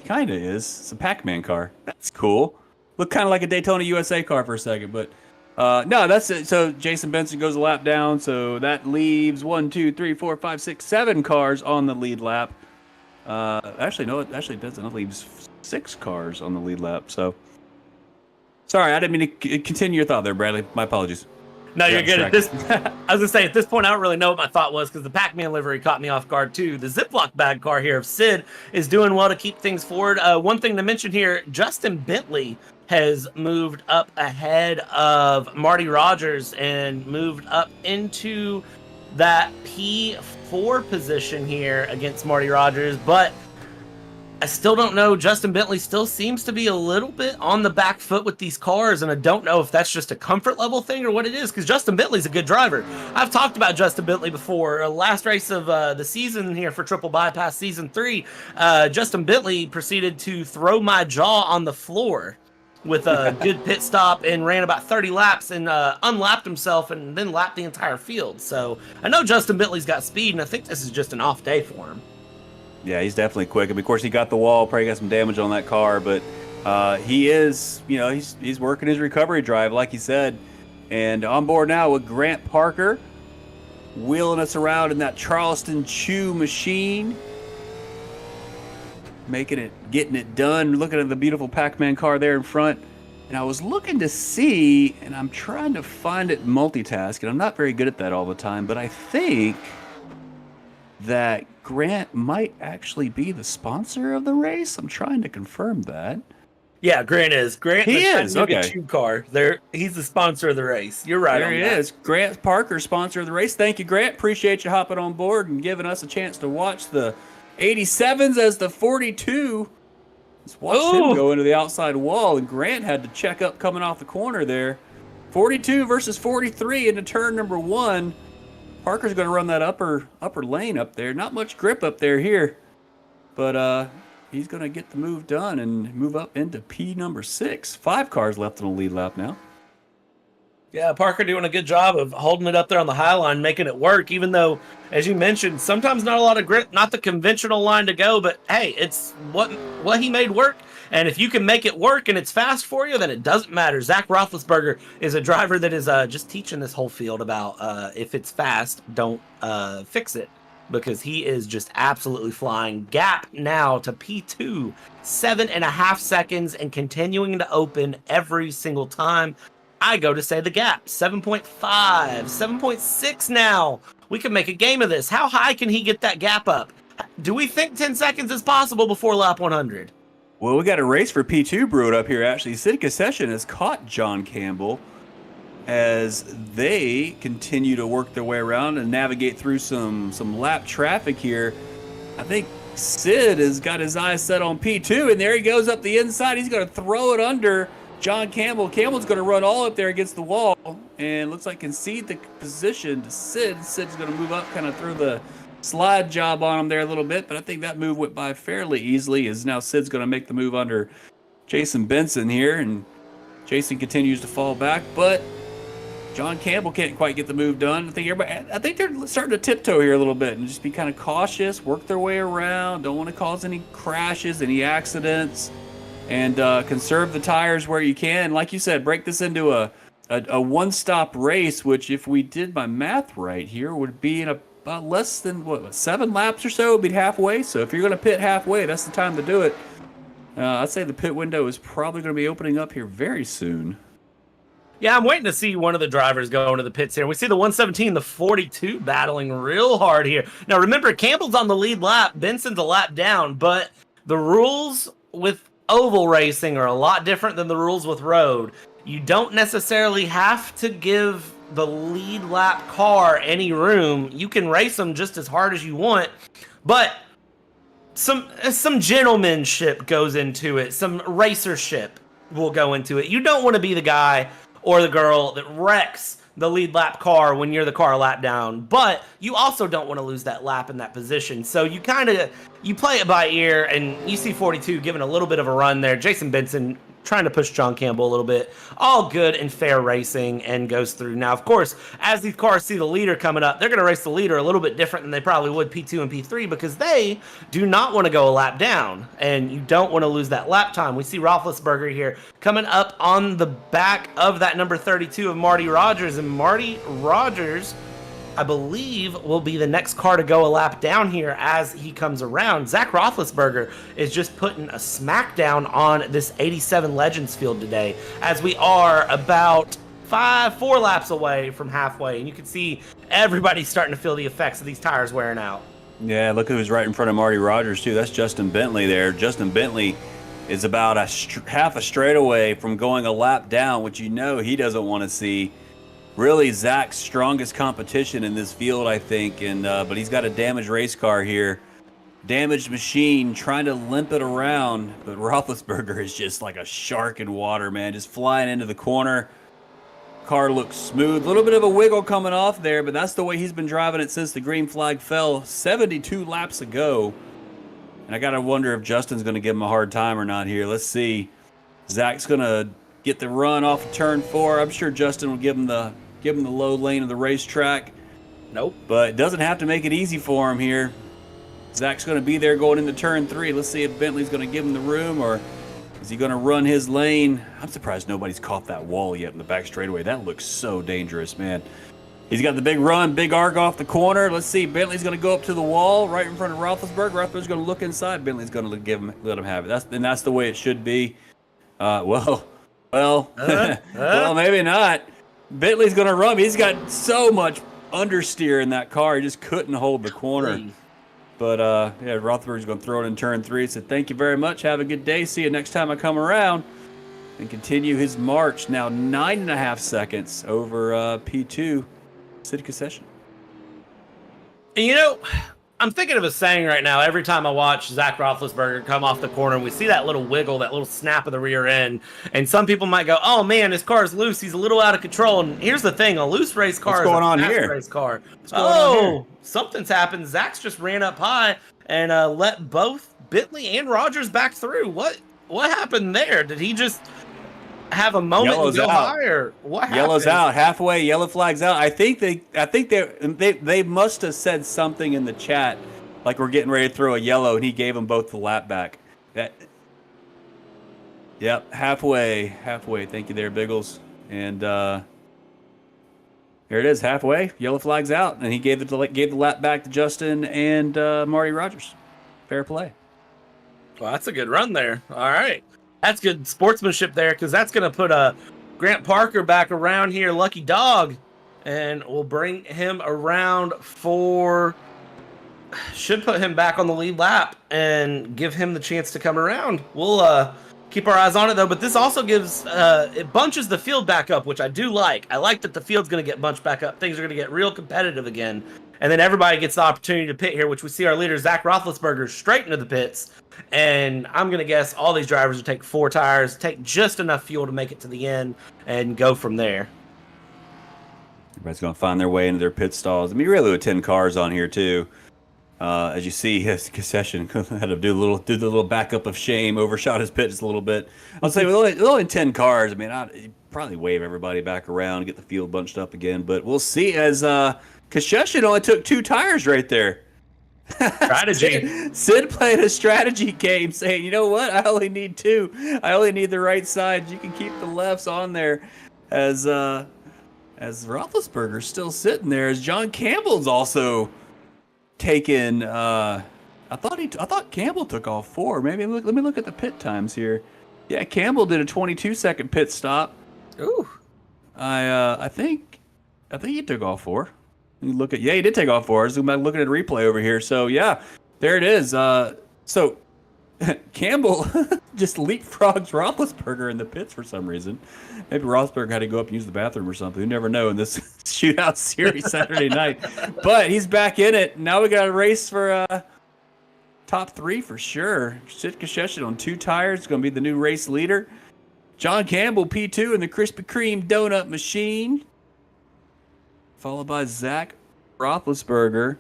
is. It's a Pac-Man car. That's cool. Looked kind of like a Daytona USA car for a second, but no, that's it. So Jason Benson goes a lap down, so that leaves 1, 2, 3, 4, 5, 6, 7 cars on the lead lap. Actually, no, it actually doesn't. It leaves 6 cars on the lead lap. So, sorry, I didn't mean to continue your thought there, Bradley. My apologies. No, you're good. I was gonna say, at this point, I don't really know what my thought was, because the Pac-Man livery caught me off guard too. The Ziploc bag car here of Sid is doing well to keep things forward. One thing to mention here: Justin Bentley has moved up ahead of Marty Rogers and moved up into that P4 position here against Marty Rogers, but I still don't know. Justin Bentley still seems to be a little bit on the back foot with these cars, and I don't know if that's just a comfort level thing or what it is, because Justin Bentley's a good driver. I've talked about Justin Bentley before. Last race of the season here for Triple Bypass Season 3, Justin Bentley proceeded to throw my jaw on the floor with a good pit stop and ran about 30 laps and unlapped himself and then lapped the entire field. So I know Justin Bentley's got speed, and I think this is just an off day for him. Yeah, he's definitely quick. And of course, he got the wall, probably got some damage on that car, but he is, you know, he's working his recovery drive, like he said. And on board now with Grant Parker, wheeling us around in that Charleston Chew machine, getting it done, looking at the beautiful Pac-Man car there in front. And I was looking to see, and I'm trying to find it multitask, and I'm not very good at that all the time, but I think that Grant might actually be the sponsor of the race. I'm trying to confirm that. Yeah, Grant is. He is. Okay. Chew car. He's the sponsor of the race. You're right. There he is. Grant Parker, sponsor of the race. Thank you, Grant. Appreciate you hopping on board and giving us a chance to watch the 87s as the 42. Let's watch him go into the outside wall, and Grant had to check up coming off the corner there. 42 versus 43 into turn number 1. Parker's going to run that upper lane up there. Not much grip up there here, but he's going to get the move done and move up into P number 6. 5 cars left on the lead lap now. Yeah, Parker doing a good job of holding it up there on the high line, making it work, even though, as you mentioned, sometimes not a lot of grip, not the conventional line to go, but hey, it's what he made work. And if you can make it work and it's fast for you, then it doesn't matter. Zach Roethlisberger is a driver that is just teaching this whole field about if it's fast, don't fix it, because he is just absolutely flying. Gap now to P2, 7.5 seconds, and continuing to open every single time I go to say the gap. 7.5, 7.6 now. We can make a game of this. How high can he get that gap up? Do we think 10 seconds is possible before lap 100? Well, we got a race for P2 brewed up here, actually. Sid Concession has caught John Campbell as they continue to work their way around and navigate through some lap traffic here. I think Sid has got his eyes set on P2, and there he goes up the inside. He's going to throw it under John Campbell. Campbell's going to run all up there against the wall and looks like concede the position to Sid. Sid's going to move up, kind of through the slide job on him there a little bit, but I think that move went by fairly easily, as now Sid's going to make the move under Jason Benson here, and Jason continues to fall back, but John Campbell can't quite get the move done. I think they're starting to tiptoe here a little bit and just be kind of cautious, work their way around, don't want to cause any crashes, any accidents, and conserve the tires where you can. Like you said, break this into a one-stop race, which, if we did my math right here, would be in about less than, 7 laps or so, be halfway. So if you're going to pit halfway, that's the time to do it. I'd say the pit window is probably going to be opening up here very soon. Yeah, I'm waiting to see one of the drivers go into the pits here. We see the 117, the 42 battling real hard here. Now, remember, Campbell's on the lead lap. Benson's a lap down, but the rules with oval racing are a lot different than the rules with road. You don't necessarily have to give the lead lap car any room. You can race them just as hard as you want, but some gentlemanship goes into it. Some racership will go into it. You don't want to be the guy or the girl that wrecks the lead lap car when you're the car a lap down, but you also don't want to lose that lap in that position. So you play it by ear, and you see 42 giving a little bit of a run there. Jason Benson trying to push John Campbell a little bit. All good and fair racing, and goes through. Now, of course, as these cars see the leader coming up, they're going to race the leader a little bit different than they probably would P2 and P3, because they do not want to go a lap down, and you don't want to lose that lap time. We see Roethlisberger here coming up on the back of that number 32 of Marty Rogers, and Marty Rogers, I believe, will be the next car to go a lap down here as he comes around. Zach Roethlisberger is just putting a smackdown on this 87 Legends field today, as we are about 4 laps away from halfway, and you can see everybody starting to feel the effects of these tires wearing out. Yeah, look who's right in front of Marty Rogers, too. That's Justin Bentley there. Justin Bentley is about half a straightaway from going a lap down, which he doesn't want to see. Really Zach's strongest competition in this field, I think, but he's got a damaged race car here. Damaged machine, trying to limp it around, but Roethlisberger is just like a shark in water, man, just flying into the corner. Car looks smooth, a little bit of a wiggle coming off there, but that's the way he's been driving it since the green flag fell 72 laps ago. And I gotta wonder if Justin's gonna give him a hard time or not here. Let's see. Zach's gonna get the run off of turn 4. I'm sure Justin will give him the low lane of the racetrack. Nope. But it doesn't have to make it easy for him here. Zach's going to be there going into turn 3. Let's see if Bentley's going to give him the room, or is he going to run his lane? I'm surprised nobody's caught that wall yet in the back straightaway. That looks so dangerous, man. He's got the big run, big arc off the corner. Let's see. Bentley's going to go up to the wall right in front of Roethlisberger. Roethlisberger's going to look inside. Bentley's going to let him have it. That's the way it should be. Well, maybe not. Bentley's going to run. He's got so much understeer in that car. He just couldn't hold the corner. But, Roethlisberger's going to throw it in turn 3. So thank you very much. Have a good day. See you next time I come around. And continue his march. Now 9.5 seconds over P2 City Concession. I'm thinking of a saying right now. Every time I watch Zach Roethlisberger come off the corner, and we see that little wiggle, that little snap of the rear end, and some people might go, "Oh man, his car's loose. He's a little out of control." And here's the thing: a loose race car What's going is on a fast here? race car. What's going on here? Something's happened. Zach's just ran up high and let both Bentley and Rogers back through. What happened there? Did he just have a moment Yellow's and go out. higher? What happened? Yellow's out halfway. Yellow flag's out. I think they must have said something in the chat, like we're getting ready to throw a yellow, and he gave them both the lap back. Yep, halfway. Thank you there, Biggles. And here it is, halfway. Yellow flag's out, and he gave the lap back to Justin and Marty Rogers. Fair play. Well, that's a good run there. All right. That's good sportsmanship there, because that's going to put Grant Parker back around here, lucky dog, and we'll bring him around should put him back on the lead lap and give him the chance to come around. We'll keep our eyes on it, though, but this also gives it bunches the field back up, which I do like. I like that the field's going to get bunched back up. Things are going to get real competitive again, and then everybody gets the opportunity to pit here, which we see our leader, Zach Roethlisberger, straight into the pits. And I'm going to guess all these drivers will take 4 tires, take just enough fuel to make it to the end, and go from there. Everybody's going to find their way into their pit stalls. I mean, really with 10 cars on here, too. As you see, his concession had to do the little backup of shame, overshot his pit just a little bit. I'll say with only 10 cars, I mean, I'd probably wave everybody back around, get the field bunched up again. But we'll see, as concession only took 2 tires right there. Strategy. Sid played a strategy game, saying, "You know what? I only need 2. I only need the right side. You can keep the lefts on there." As Roethlisberger's still sitting there, as John Campbell's also taken. I thought Campbell took all 4. Maybe let me look at the pit times here. Yeah, Campbell did a 22-second pit stop. Ooh. I think he took all 4. You look at he did take all 4. Zoom back, looking at a replay over here. So yeah, there it is. So Campbell just leapfrogs Roethlisberger in the pits for some reason. Maybe Roethlisberger had to go up and use the bathroom or something. You never know in this shootout series Saturday night. But he's back in it. Now we got a race for top 3 for sure. Sid Kasheshin on 2 tires is going to be the new race leader. John Campbell P2 in the Krispy Kreme donut machine, followed by Zach Roethlisberger,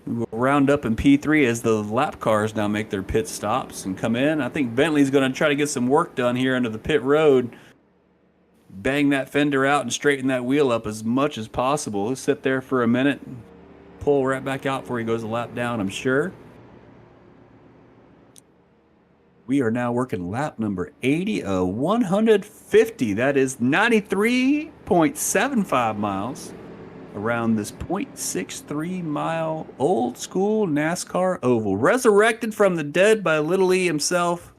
who will round up in P3 as the lap cars now make their pit stops and come in. I think Bentley's going to try to get some work done here under the pit road. Bang that fender out and straighten that wheel up as much as possible. He'll sit there for a minute, pull right back out before he goes a lap down, I'm sure. We are now working lap number 80 of 150. That is 93.75 miles around this 0.63 mile old school NASCAR oval. Resurrected from the dead by Little E himself.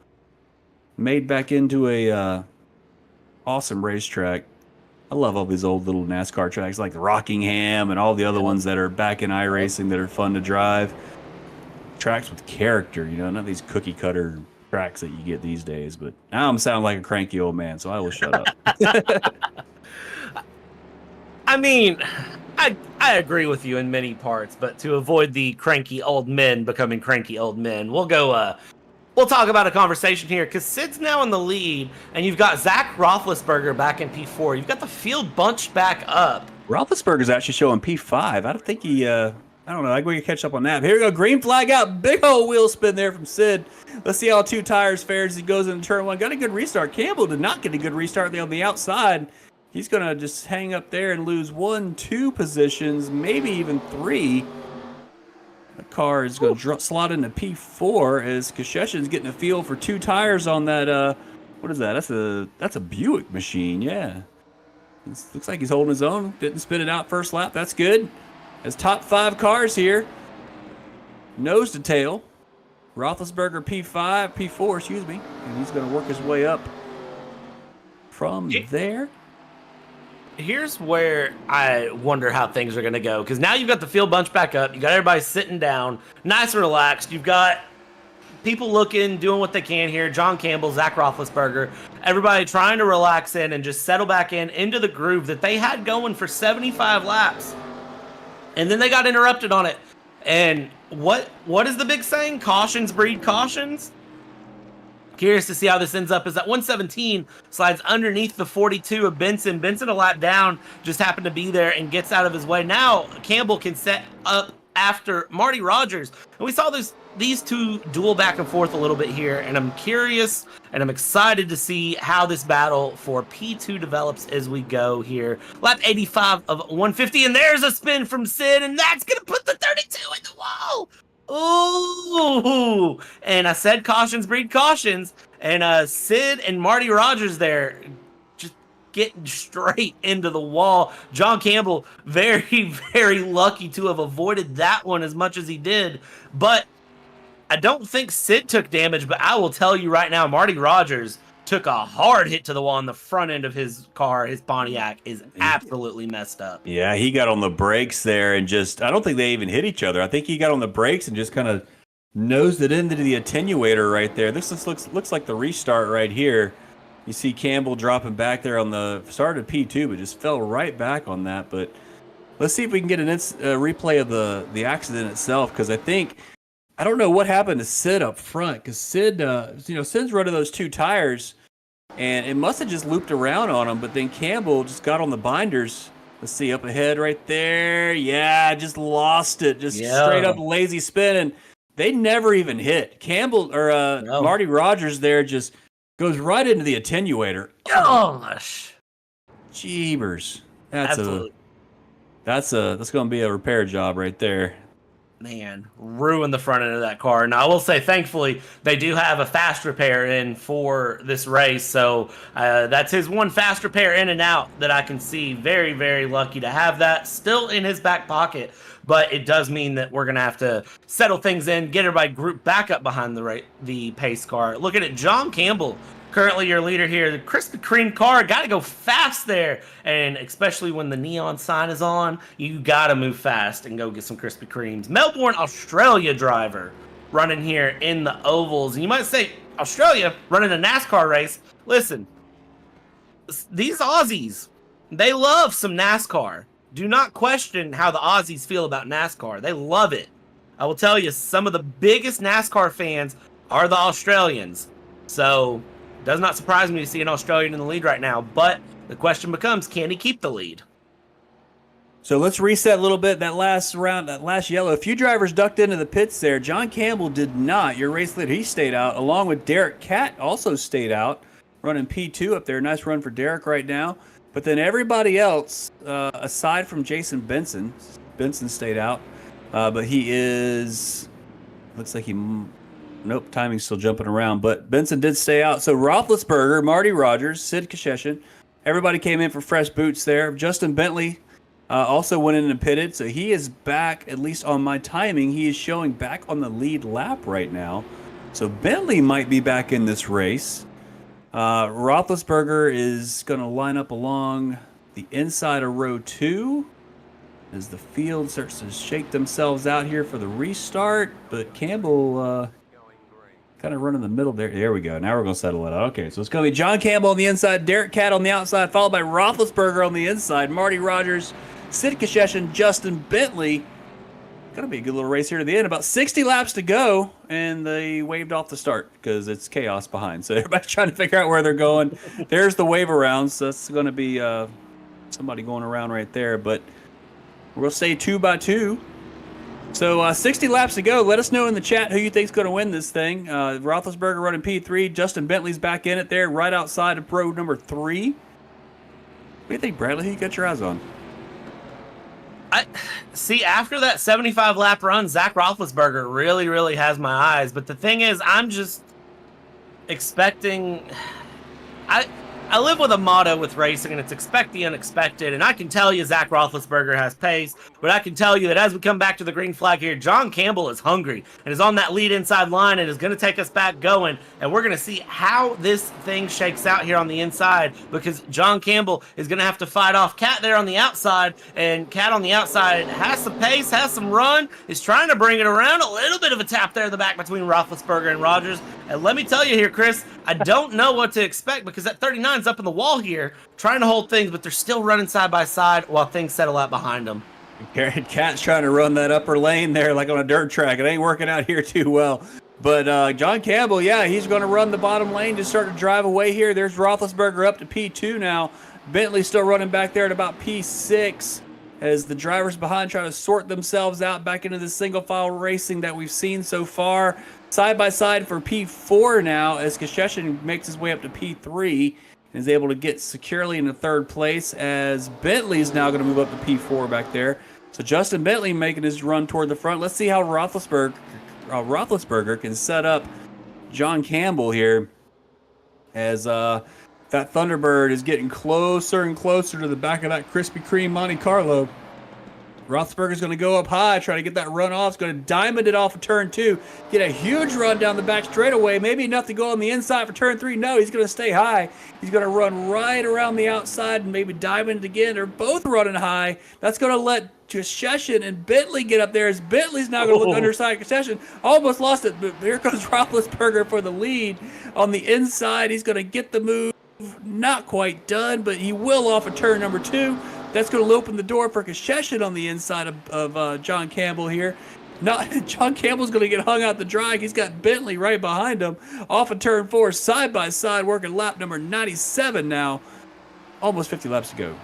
Made back into a awesome racetrack. I love all these old little NASCAR tracks like Rockingham and all the other ones that are back in iRacing that are fun to drive. Tracks with character, none of these cookie cutter tracks that you get these days. But now I'm sounding like a cranky old man, so I will shut up. I mean, I agree with you in many parts, but to avoid the cranky old men becoming cranky old men, we'll talk about a conversation here, because Sid's now in the lead, and you've got Zach Roethlisberger back in P4. You've got the field bunched back up. Roethlisberger's actually showing P5. I don't think he... I don't know. I can catch up on that. Here we go. Green flag out. Big old wheel spin there from Sid. Let's see how 2 tires fares as he goes into turn 1. Got a good restart. Campbell did not get a good restart on the outside. He's going to just hang up there and lose 1, 2 positions, maybe even 3. The car is going to slot into P4 as Kasheshin's getting a feel for 2 tires on that. What is that? That's a Buick machine. Yeah. Looks like he's holding his own. Didn't spin it out first lap. That's good. As top 5 cars here, nose to tail. Roethlisberger P4, excuse me, and he's going to work his way up from there. Here's where I wonder how things are going to go, because now you've got the field bunch back up. You got everybody sitting down, nice and relaxed. You've got people looking, doing what they can here. John Campbell, Zach Roethlisberger, everybody trying to relax in and just settle back into the groove that they had going for 75 laps. And then they got interrupted on it. And what is the big saying? Cautions breed cautions? Curious to see how this ends up. As that 117 slides underneath the 42 of Benson. Benson a lap down, just happened to be there and gets out of his way. Now Campbell can set up after Marty Rogers. And we saw these 2 duel back and forth a little bit here, and I'm curious and I'm excited to see how this battle for P2 develops as we go here. Lap 85 of 150, and there's a spin from Sid, and that's going to put the 32 in the wall. Ooh! And I said cautions breed cautions, and Sid and Marty Rogers there just getting straight into the wall. John Campbell very, very lucky to have avoided that one as much as he did, but I don't think Sid took damage, but I will tell you right now, Marty Rogers took a hard hit to the wall on the front end of his car. His Pontiac is absolutely messed up. Yeah, he got on the brakes there and just, I don't think they even hit each other. I think he got on the brakes and just kind of nosed it into the attenuator right there. This looks like the restart right here. You see Campbell dropping back there on the start of P2, but just fell right back on that. But let's see if we can get a replay of the accident itself, because I don't know what happened to Sid up front, because Sid, Sid's running those 2 tires, and it must have just looped around on him, but then Campbell just got on the binders. Let's see, up ahead right there. Yeah, just lost it. Just straight up lazy spin, and they never even hit. Campbell, or Marty Rogers there just goes right into the attenuator. Gosh. Jeebers. That's Absolutely. that's going to be a repair job right there. man, ruined the front end of that car. Now, I will say, thankfully, they do have a fast repair in for this race. So that's his one fast repair in and out that I can see. Very, very lucky to have that still in his back pocket. But it does mean that we're going to have to settle things in, get everybody grouped back up behind the pace car. Looking at John Campbell, currently your leader here. The Krispy Kreme car, got to go fast there. And especially when the neon sign is on, you got to move fast and go get some Krispy Kremes. Melbourne, Australia driver running here in the ovals. And you might say, Australia running a NASCAR race. Listen, these Aussies, they love some NASCAR. Do not question how the Aussies feel about NASCAR. They love it. I will tell you, some of the biggest NASCAR fans are the Australians. So, does not surprise me to see an Australian in the lead right now. But the question becomes, can he keep the lead? So let's reset a little bit. That last round, that last yellow, a few drivers ducked into the pits there. John Campbell did not. Your race leader, he stayed out, along with Derek Catt also stayed out, running P2 up there. Nice run for Derek right now. But then everybody else, aside from Jason Benson stayed out. But he is, looks like nope, timing's still jumping around. But Benson did stay out. So Roethlisberger, Marty Rogers, Sid Kasheshin, everybody came in for fresh boots there. Justin Bentley also went in and pitted. So he is back, at least on my timing. He is showing back on the lead lap right now. So Bentley might be back in this race. Roethlisberger is going to line up along the inside of row 2 as the field starts to shake themselves out here for the restart. But Campbell kind of running the middle there. There we go. Now we're going to settle it out. Okay, so it's going to be John Campbell on the inside, Derek Catt on the outside, followed by Roethlisberger on the inside, Marty Rogers, Sid Kasheshin, Justin Bentley. Going to be a good little race here to the end. About 60 laps to go, and they waved off the start because it's chaos behind. So everybody's trying to figure out where they're going. There's the wave around, so that's going to be somebody going around right there. But we'll say 2 by 2. So 60 laps to go. Let us know in the chat who you think's going to win this thing. Roethlisberger running P3. Justin Bentley's back in it there, right outside of row number 3. What do you think, Bradley? Who you got your eyes on? I see, after that 75 lap run, Zach Roethlisberger really, really has my eyes. But the thing is, I'm just expecting. I live with a motto with racing, and it's expect the unexpected. And I can tell you Zach Roethlisberger has pace, but I can tell you that as we come back to the green flag here, John Campbell is hungry and is on that lead inside line and is going to take us back going. And we're going to see how this thing shakes out here on the inside, because John Campbell is going to have to fight off Catt there on the outside. And Catt on the outside has some pace, has some run, is trying to bring it around. A little bit of a tap there in the back between Roethlisberger and Rogers. And let me tell you here, Chris, I don't know what to expect, because that 39's up in the wall here, trying to hold things, but they're still running side by side while things settle out behind them. Catt's trying to run that upper lane there like on a dirt track. It ain't working out here too well. But John Campbell, yeah, he's going to run the bottom lane to start to drive away here. There's Roethlisberger up to P2 now. Bentley still running back there at about P6 as the drivers behind try to sort themselves out back into the single file racing that we've seen so far. Side by side for P4 now as Kasheshin makes his way up to P3 and is able to get securely into third place, as Bentley is now going to move up to P4 back there. So Justin Bentley making his run toward the front. Let's see how Roethlisberger can set up John Campbell here as that Thunderbird is getting closer and closer to the back of that Krispy Kreme Monte Carlo. Roethlisberger's going to go up high, try to get that run off. He's going to diamond it off of turn 2, get a huge run down the back straightaway. Maybe enough to go on the inside for turn 3. No, he's going to stay high. He's going to run right around the outside and maybe diamond it again. They're both running high. That's going to let Kasheshin and Bentley get up there, as Bentley's now going to look underside Kasheshin. Almost lost it, but here comes Roethlisberger for the lead. On the inside, he's going to get the move. Not quite done, but he will off of turn number 2. That's going to open the door for Kasheshin on the inside of John Campbell here. John Campbell's going to get hung out the drag. He's got Bentley right behind him. Off of turn 4, side by side, working lap number 97 now. Almost 50 laps to go.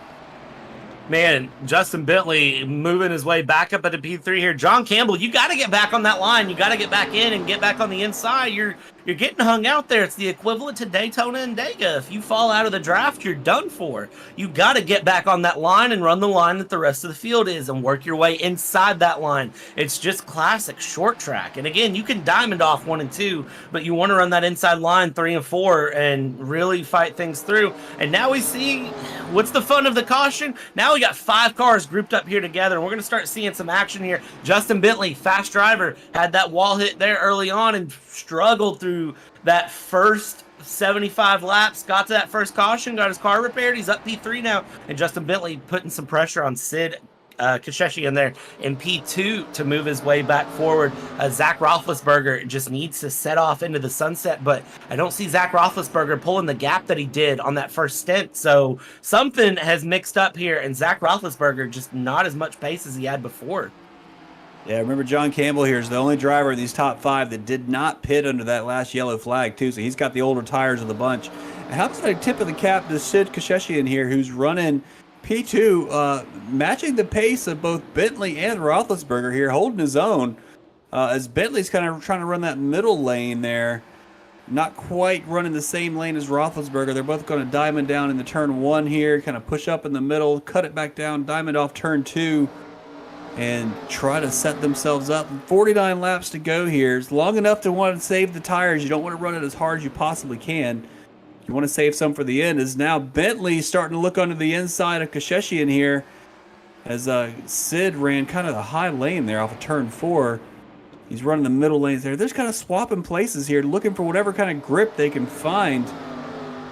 Man, Justin Bentley moving his way back up into P3 here. John Campbell, you got to get back on that line. You got to get back in and get back on the inside. You're you're getting hung out there. It's the equivalent to Daytona and Dega. If you fall out of the draft, you're done for. You got to get back on that line and run the line that the rest of the field is and work your way inside that line. It's just classic short track. And again, you can diamond off 1 and 2, but you want to run that inside line 3 and 4 and really fight things through. And now we see what's the fun of the caution. Now we got 5 cars grouped up here together, and we're going to start seeing some action here. Justin Bentley, fast driver, had that wall hit there early on and struggled through that first 75 laps, got to that first caution, got his car repaired. He's up P3 now, and Justin Bentley putting some pressure on Sid Kasheshi in there in P2 to move his way back forward. Zach Roethlisberger just needs to set off into the sunset, but I don't see Zach Roethlisberger pulling the gap that he did on that first stint, so something has mixed up here, and Zach Roethlisberger just not as much pace as he had before. Yeah, remember John Campbell here is the only driver in these top 5 that did not pit under that last yellow flag, too. So he's got the older tires of the bunch. And how about a tip of the cap to Sid Kasheshi here, who's running P2, matching the pace of both Bentley and Roethlisberger here, holding his own. As Bentley's kind of trying to run that middle lane there. Not quite running the same lane as Roethlisberger. They're both going to diamond down in the turn 1 here, kind of push up in the middle, cut it back down, diamond off turn 2. And try to set themselves up. 49 laps to go here. It's long enough to want to save the tires. You don't want to run it as hard as you possibly can. You want to save some for the end. As now Bentley starting to look under the inside of Kasheshi in here. As Sid ran kind of the high lane there off of turn 4. He's running the middle lanes there. They're just kind of swapping places here, looking for whatever kind of grip they can find.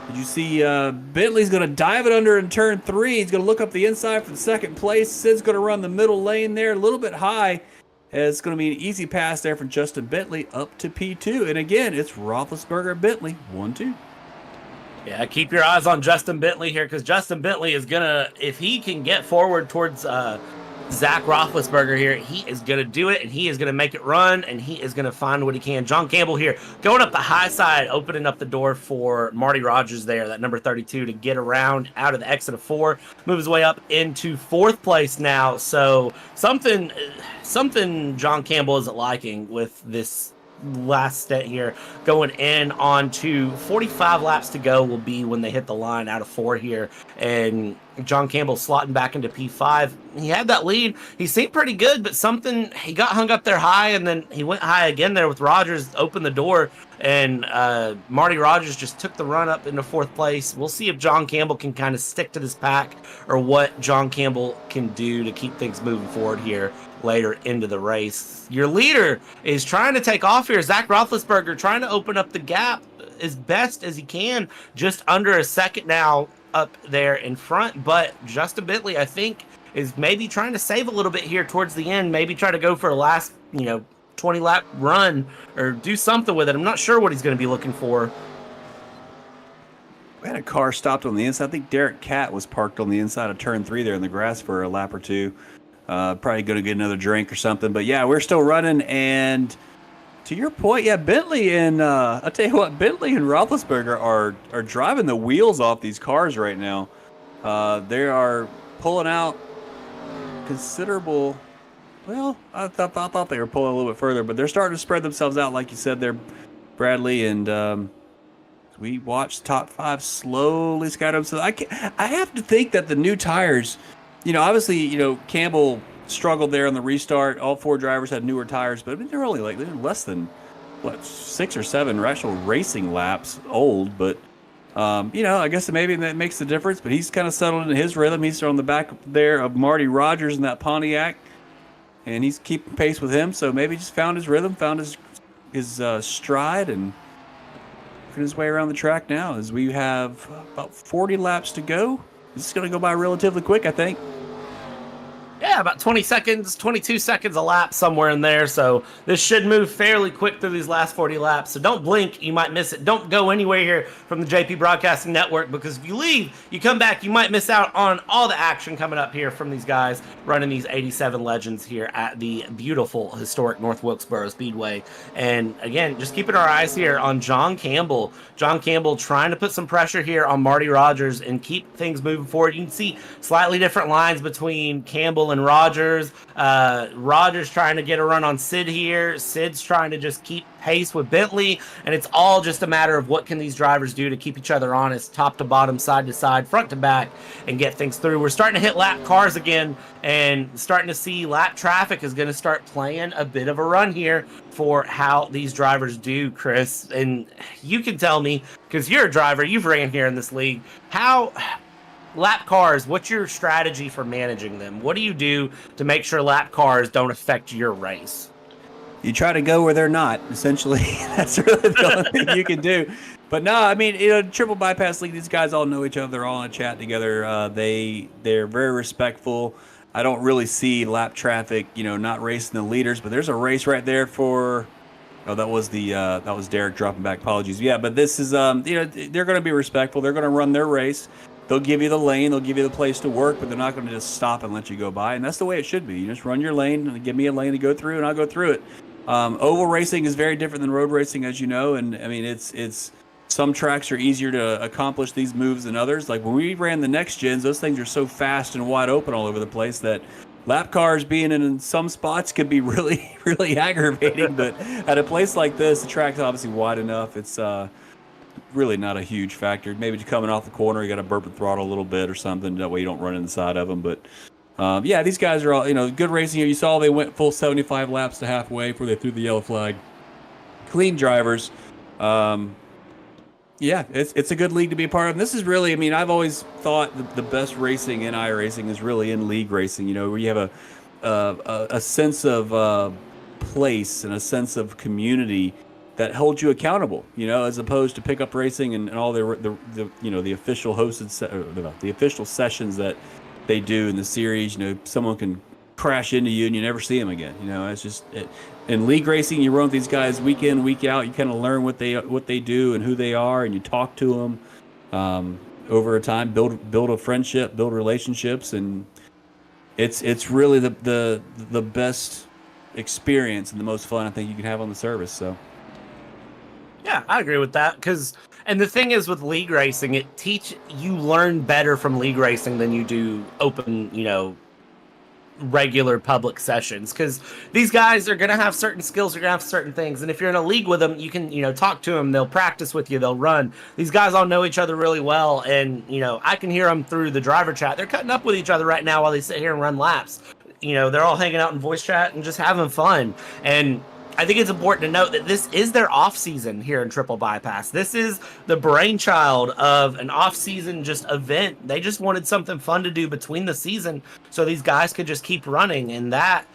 Did you see Bentley's going to dive it under in turn 3. He's going to look up the inside for the second place. Sid's going to run the middle lane there a little bit high. It's going to be an easy pass there from Justin Bentley up to P2. And again, it's Roethlisberger and Bentley, 1-2. Yeah, keep your eyes on Justin Bentley here, because Justin Bentley is going to, if he can get forward towards Zach Roethlisberger here, he is going to do it, and he is going to make it run, and he is going to find what he can. John Campbell here going up the high side, opening up the door for Marty Rogers there, that number 32, to get around out of the exit of 4, move his way up into 4th place now. So something John Campbell isn't liking with this last stint here, going in on to 45 laps to go will be when they hit the line out of 4 here, and John Campbell slotting back into P5. He had that lead. He seemed pretty good, but he got hung up there high, and then he went high again there with Rogers, opened the door, and Marty Rogers just took the run up into 4th place. We'll see if John Campbell can kind of stick to this pack, or what John Campbell can do to keep things moving forward here later into the race. Your leader is trying to take off here. Zach Roethlisberger trying to open up the gap as best as he can, just under a second now up there in front. But Justin Bentley, I think, is maybe trying to save a little bit here towards the end, maybe try to go for a last 20 lap run or do something with it. I'm not sure what he's going to be looking for. We had a car stopped on the inside. I think Derek Catt was parked on the inside of turn 3 there in the grass for a lap or 2. Probably going to get another drink or something. But yeah, we're still running. And to your point, yeah, Bentley and I'll tell you what, Bentley and Roethlisberger are driving the wheels off these cars right now. They are pulling out considerable. Well, I thought they were pulling a little bit further, but they're starting to spread themselves out, like you said there, Bradley. And we watched top 5 slowly scatter them. So I have to think that the new tires. Obviously, Campbell struggled there on the restart. All 4 drivers had newer tires, but I mean, they're only they're less than 6 or 7 actual racing laps old. But I guess maybe that makes the difference. But he's kind of settled into his rhythm. He's on the back there of Marty Rogers in that Pontiac, and he's keeping pace with him. So maybe just found his rhythm, found his stride, and working his way around the track now. As we have about 40 laps to go. This is going to go by relatively quick, I think. Yeah, about 20 seconds, 22 seconds a lap, somewhere in there. So this should move fairly quick through these last 40 laps. So don't blink, you might miss it. Don't go anywhere here from the JP Broadcasting Network, because if you leave, you come back, you might miss out on all the action coming up here from these guys running these 87 Legends here at the beautiful, historic North Wilkesboro Speedway. And again, just keeping our eyes here on John Campbell. John Campbell trying to put some pressure here on Marty Rogers and keep things moving forward. You can see slightly different lines between Campbell and Rogers. Rogers trying to get a run on Sid here. Sid's trying to just keep pace with Bentley, and it's all just a matter of what can these drivers do to keep each other honest, top to bottom, side to side, front to back, and get things through. We're starting to hit lap cars again, and starting to see lap traffic is going to start playing a bit of a run here for how these drivers do, Chris. And you can tell me, because you're a driver, you've ran here in this league, how lap cars, what's your strategy for managing them? What do you do to make sure lap cars don't affect your race? You try to go where they're not, essentially. That's really the only thing you can do. But no, I mean, triple bypass league, these guys all know each other. They're all in a chat together. They're very respectful. I don't really see lap traffic, not racing the leaders, but there's a race right there for. Oh, that was Derek dropping back. Apologies. Yeah, but this is they're going to be respectful. They're going to run their race. They'll give you the lane. They'll give you the place to work, but they're not going to just stop and let you go by. And that's the way it should be. You just run your lane and give me a lane to go through, and I'll go through it. Oval racing is very different than road racing, as you know, and I mean it's some tracks are easier to accomplish these moves than others. Like when we ran the NextGens, those things are so fast and wide open all over the place that lap cars being in some spots could be really, really aggravating. But at a place like this, the track's obviously wide enough. It's really not a huge factor. Maybe just coming off the corner, you got to burp the throttle a little bit or something. That way you don't run inside of them. But yeah, these guys are all, good racing here. You saw they went full 75 laps to halfway before they threw the yellow flag. Clean drivers. Yeah, it's a good league to be a part of. And this is really, I mean, I've always thought the best racing in iRacing is really in league racing, where you have a sense of place and a sense of community that holds you accountable, as opposed to pickup racing and all the official hosted the official sessions that they do in the series. Someone can crash into you and you never see them again. It's just in league racing, you run with these guys week in, week out. You kind of learn what they do and who they are, and you talk to them over a time, build a friendship, build relationships, and it's really the best experience and the most fun I think you can have on the service. So. Yeah, I agree with that. And the thing is with league racing, you learn better from league racing than you do open, regular public sessions. Because these guys are going to have certain skills, they're going to have certain things. And if you're in a league with them, you can, talk to them. They'll practice with you. They'll run. These guys all know each other really well. And, I can hear them through the driver chat. They're cutting up with each other right now while they sit here and run laps. They're all hanging out in voice chat and just having fun. And I think it's important to note that this is their off season here in Triple Bypass. This is the brainchild of an off season just event. They just wanted something fun to do between the season so these guys could just keep running. And that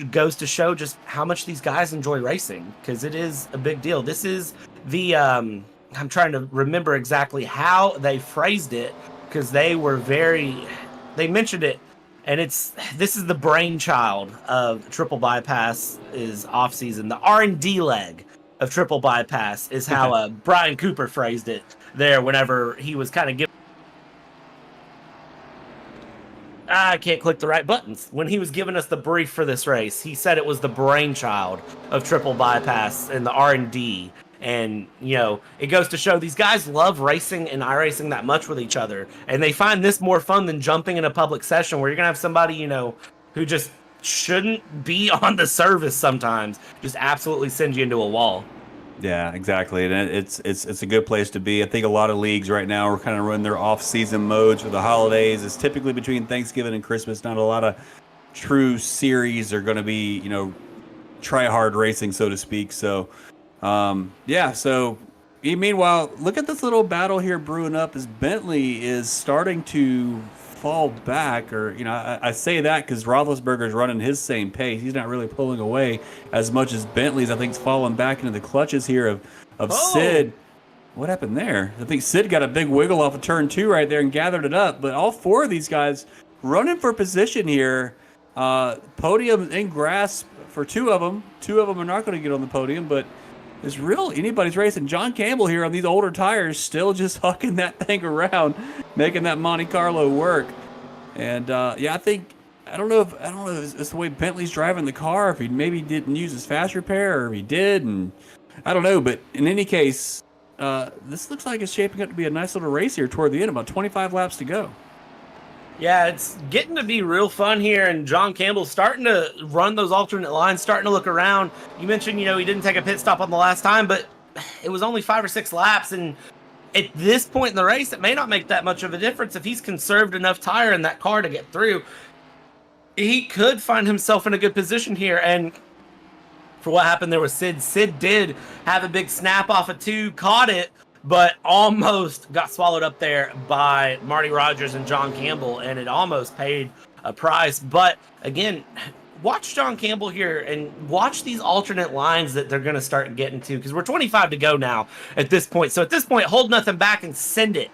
goes to show just how much these guys enjoy racing, because it is a big deal. This is the, I'm trying to remember exactly how they phrased it, because they mentioned it. And this is the brainchild of Triple Bypass is off season. The R&D leg of Triple Bypass is how Brian Cooper phrased it there whenever he was kind of giving. I can't click the right buttons. When he was giving us the brief for this race, he said it was the brainchild of Triple Bypass and the R&D. And, it goes to show these guys love racing and iRacing that much with each other. And they find this more fun than jumping in a public session where you're going to have somebody, who just shouldn't be on the service sometimes, just absolutely send you into a wall. Yeah, exactly. And it's a good place to be. I think a lot of leagues right now are kind of running their off-season modes for the holidays. It's typically between Thanksgiving and Christmas. Not a lot of true series are going to be, try-hard racing, so to speak. So... so meanwhile, look at this little battle here brewing up as Bentley is starting to fall back, or, I say that because Roethlisberger's running his same pace. He's not really pulling away as much as Bentley's, I think, falling back into the clutches here of Sid. What happened there? I think Sid got a big wiggle off of turn 2 right there and gathered it up, but all 4 of these guys running for position here. Podium in grasp for 2 of them. 2 of them are not going to get on the podium, but is anybody's racing. John Campbell here on these older tires, still just hucking that thing around, making that Monte Carlo work. And I don't know if it's the way Bentley's driving the car, if he maybe didn't use his fast repair, or if he did, and I don't know. But in any case, this looks like it's shaping up to be a nice little race here toward the end. About 25 laps to go. Yeah, it's getting to be real fun here, and John Campbell's starting to run those alternate lines, starting to look around. You mentioned, he didn't take a pit stop on the last time, but it was only 5 or 6 laps, and at this point in the race, it may not make that much of a difference. If he's conserved enough tire in that car to get through, he could find himself in a good position here. And for what happened there with Sid did have a big snap off of 2, caught it, but almost got swallowed up there by Marty Rogers and John Campbell, and it almost paid a price. But again, watch John Campbell here and watch these alternate lines that they're going to start getting to, because we're 25 to go now at this point. So at this point, hold nothing back and send it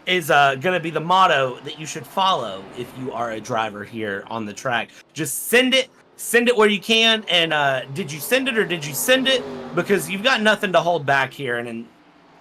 is going to be the motto that you should follow if you are a driver here on the track. Just send it where you can. And did you send it or did you send it? Because you've got nothing to hold back here. And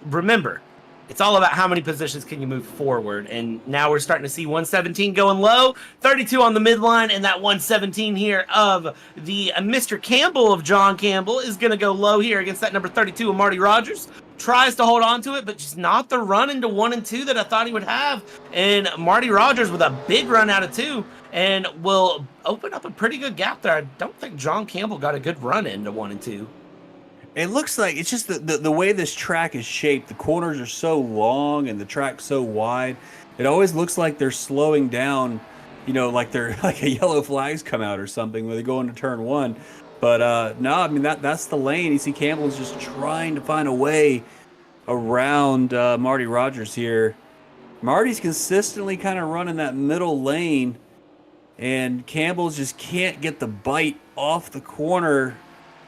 remember, it's all about how many positions can you move forward. And now we're starting to see 117 going low, 32 on the midline, and that 117 here of the Mr. Campbell of John Campbell is going to go low here against that number 32 of Marty Rogers. Tries to hold on to it, but just not the run into 1 and 2 that I thought he would have. And Marty Rogers with a big run out of 2 and will open up a pretty good gap there. I don't think John Campbell got a good run into 1 and 2. It looks like it's just the way this track is shaped. The corners are so long and the track's so wide. It always looks like they're slowing down, like they're like a yellow flag's come out or something when they go into turn 1. But no, I mean that's the lane. You see Campbell's just trying to find a way around Marty Rogers here. Marty's consistently kind of running that middle lane, and Campbell just can't get the bite off the corner.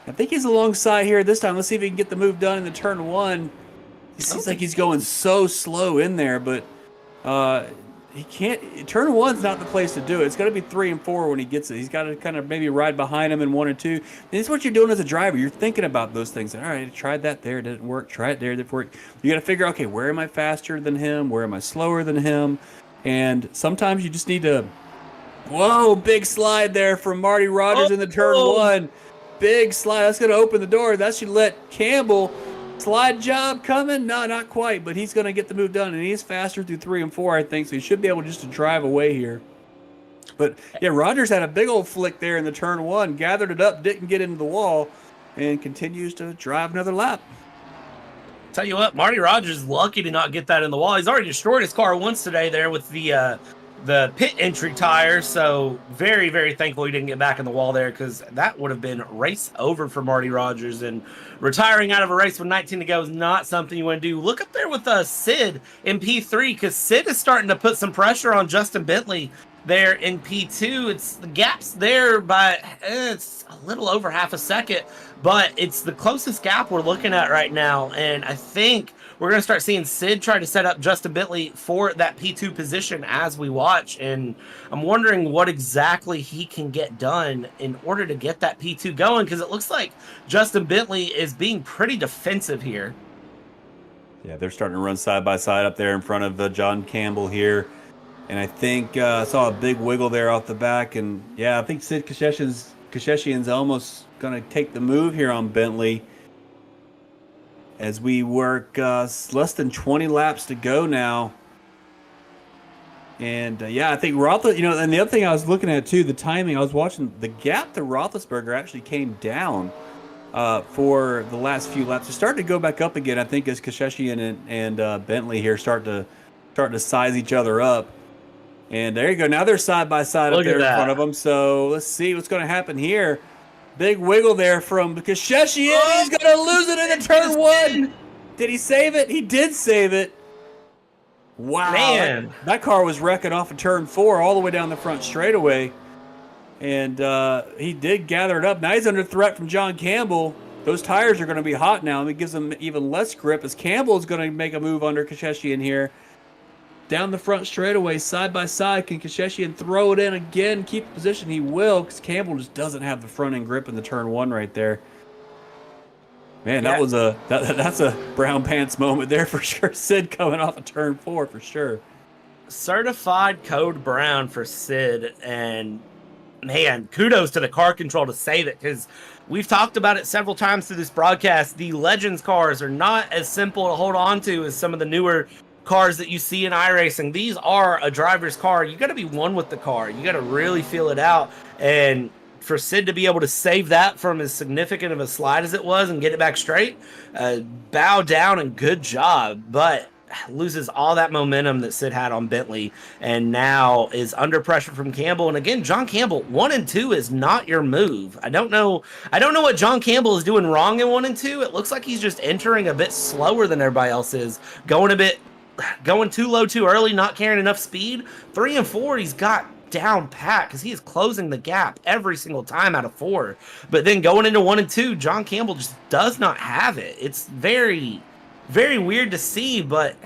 I think he's alongside here this time. Let's see if he can get the move done in the turn 1. It seems like he's going so slow in there, but he can't. Turn 1's not the place to do it. It's got to be 3 and 4 when he gets it. He's got to kind of maybe ride behind him in 1 and 2. This is what you're doing as a driver. You're thinking about those things. All right, I tried that there, it didn't work. Try it there, it didn't work. You got to figure, okay, where am I faster than him? Where am I slower than him? And sometimes you just need to. Whoa, big slide there from Marty Rogers in the turn 1. Big slide. That's going to open the door. That should let Campbell. Slide job coming? No, not quite, but he's going to get the move done, and he's faster through 3 and 4, I think, so he should be able just to drive away here. But, yeah, Rogers had a big old flick there in the turn 1, gathered it up, didn't get into the wall, and continues to drive another lap. Tell you what, Marty Rogers is lucky to not get that in the wall. He's already destroyed his car once today there with the pit entry tire, so very, very thankful he didn't get back in the wall there, because that would have been race over for Marty Rogers, and retiring out of a race with 19 to go is not something you want to do. Look up there with Sid in P3, because Sid is starting to put some pressure on Justin Bentley there in P2. It's the gaps there, but it's a little over half a second, but it's the closest gap we're looking at right now, and I think we're going to start seeing Sid try to set up Justin Bentley for that P2 position as we watch. And I'm wondering what exactly he can get done in order to get that P2 going, because it looks like Justin Bentley is being pretty defensive here. Yeah, they're starting to run side by side up there in front of John Campbell here. And I think I saw a big wiggle there off the back. And yeah, I think Sid Kasheshian's almost going to take the move here on Bentley. As we work less than 20 laps to go now. And yeah, I think and the other thing I was looking at too, the timing, I was watching the gap to Roethlisberger actually came down for the last few laps. It started to go back up again, I think, as Kasheshian and Bentley here start to size each other up. And there you go. Now they're side by side up there in front of them. So let's see what's going to happen here. Big wiggle there from Kasheshian. He's going to lose it in the turn 1. Did he save it? He did save it. Wow. Man. That car was wrecking off of turn 4 all the way down the front straightaway. And he did gather it up. Now he's under threat from John Campbell. Those tires are going to be hot now, and it gives them even less grip as Campbell is going to make a move under Kasheshian here. Down the front straightaway, side by side. Can Kasheshian throw it in again? Keep the position. He will, because Campbell just doesn't have the front end grip in the turn 1 right there. Man, that was that's a brown pants moment there for sure. Sid coming off of turn 4 for sure. Certified code brown for Sid, and man, kudos to the car control to save it, because we've talked about it several times through this broadcast. The Legends cars are not as simple to hold on to as some of the newer cars that you see in iRacing. These are a driver's car. You got to be one with the car. You got to really feel it out. And for Sid to be able to save that from as significant of a slide as it was and get it back straight, bow down and good job. But loses all that momentum that Sid had on Bentley and now is under pressure from Campbell. And again, John Campbell, 1 and 2 is not your move. I don't know what John Campbell is doing wrong in 1 and 2. It looks like he's just entering a bit slower than everybody else is, going too low too early, not carrying enough speed. 3 and 4, he's got down pat because he is closing the gap every single time out of 4. But then going into 1 and 2, John Campbell just does not have it. It's very, very weird to see, but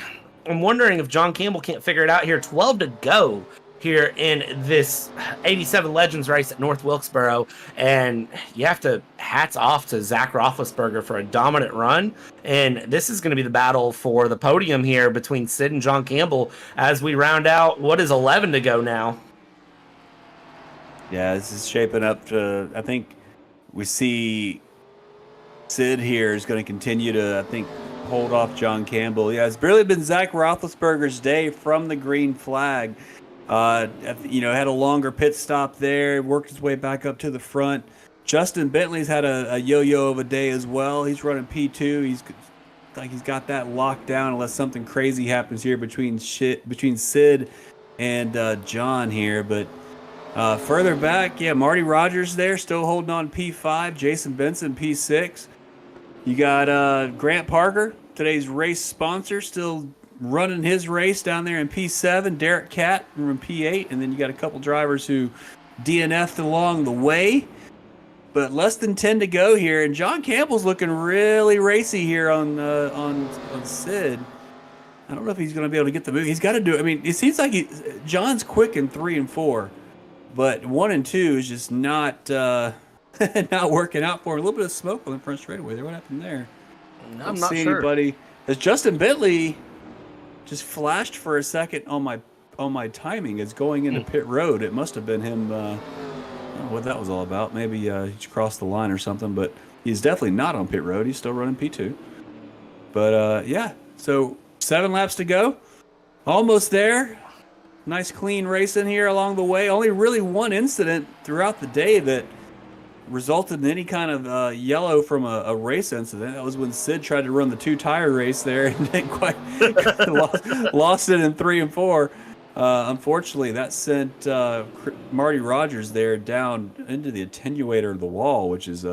I'm wondering if John Campbell can't figure it out here. 12 to go here in this 87 Legends race at North Wilkesboro, and you have to hats off to Zach Roethlisberger for a dominant run. And this is going to be the battle for the podium here between Sid and John Campbell as we round out what is 11 to go now. Yeah, this is shaping up to, I think we see Sid here is going to continue to, I think, hold off John Campbell. Yeah, it's really been Zach Roethlisberger's day from the green flag. Had a longer pit stop there, worked his way back up to the front. Justin Bentley's had a yo-yo of a day as well. He's running P2. He's got that locked down unless something crazy happens here between Sid and John here. But further back, yeah, Marty Rogers there still holding on P5. Jason Benson P6. You got Grant Parker, today's race sponsor, still running his race down there in P7. Derek Catt in P8. And then you got a couple drivers who DNF'd along the way. But less than 10 to go here. And John Campbell's looking really racy here on Sid. I don't know if he's going to be able to get the move. He's got to do it. I mean, it seems like John's quick in 3 and 4. But 1 and 2 is just not not working out for him. A little bit of smoke on the front straightaway there. What happened there? I'm not sure. Anybody. As Justin Bentley just flashed for a second on my timing as going into pit road. It must have been him. I don't know what that was all about. Maybe he crossed the line or something. But he's definitely not on pit road. He's still running P2. But yeah, so 7 laps to go. Almost there. Nice clean racing here along the way. Only really one incident throughout the day that resulted in any kind of yellow from a race incident. That was when Sid tried to run the 2-tire race there and didn't quite lost it in 3 and 4. Unfortunately, that sent Marty Rogers there down into the attenuator of the wall, which is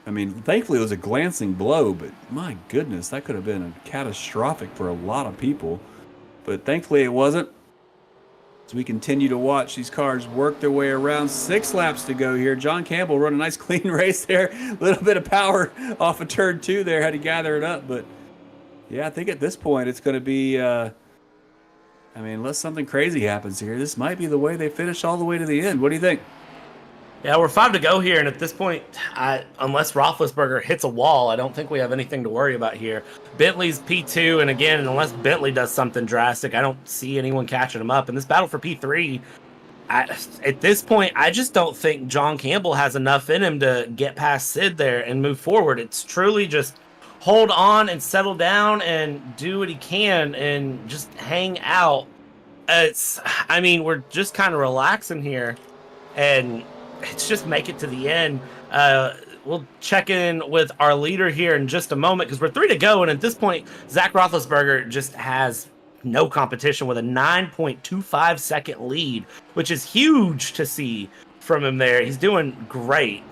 thankfully it was a glancing blow, but my goodness, that could have been catastrophic for a lot of people. But thankfully it wasn't. As we continue to watch these cars work their way around, 6 laps to go here. John Campbell running a nice clean race there. A little bit of power off of turn 2 there, had to gather it up. But yeah, I think at this point it's going to be, unless something crazy happens here, this might be the way they finish all the way to the end. What do you think? Yeah, we're 5 to go here, and at this point, unless Roethlisberger hits a wall, I don't think we have anything to worry about here. Bentley's P2, and again, unless Bentley does something drastic, I don't see anyone catching him up. In this battle for P3, at this point, I just don't think John Campbell has enough in him to get past Sid there and move forward. It's truly just hold on and settle down and do what he can and just hang out. We're just kind of relaxing here, and it's just make it to the end. We'll check in with our leader here in just a moment because we're 3 to go. And at this point, Zach Roethlisberger just has no competition with a 9.25 second lead, which is huge to see from him there. He's doing great.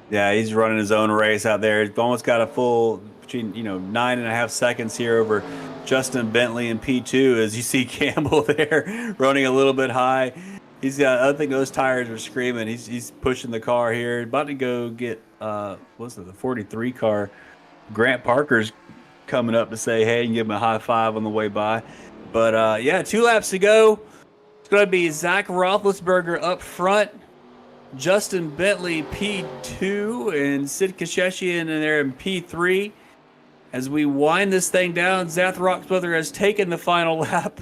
Yeah, he's running his own race out there. He's almost got a full between 9.5 seconds here over Justin Bentley and P2 as you see Campbell there running a little bit high. He's got, I think those tires are screaming. He's pushing the car here. About to go get, the 43 car. Grant Parker's coming up to say hey and give him a high five on the way by. But, 2 laps to go. It's going to be Zach Roethlisberger up front. Justin Bentley P2 and Sid Kasheshian in there in P3. As we wind this thing down, Zach Roethlisberger has taken the final lap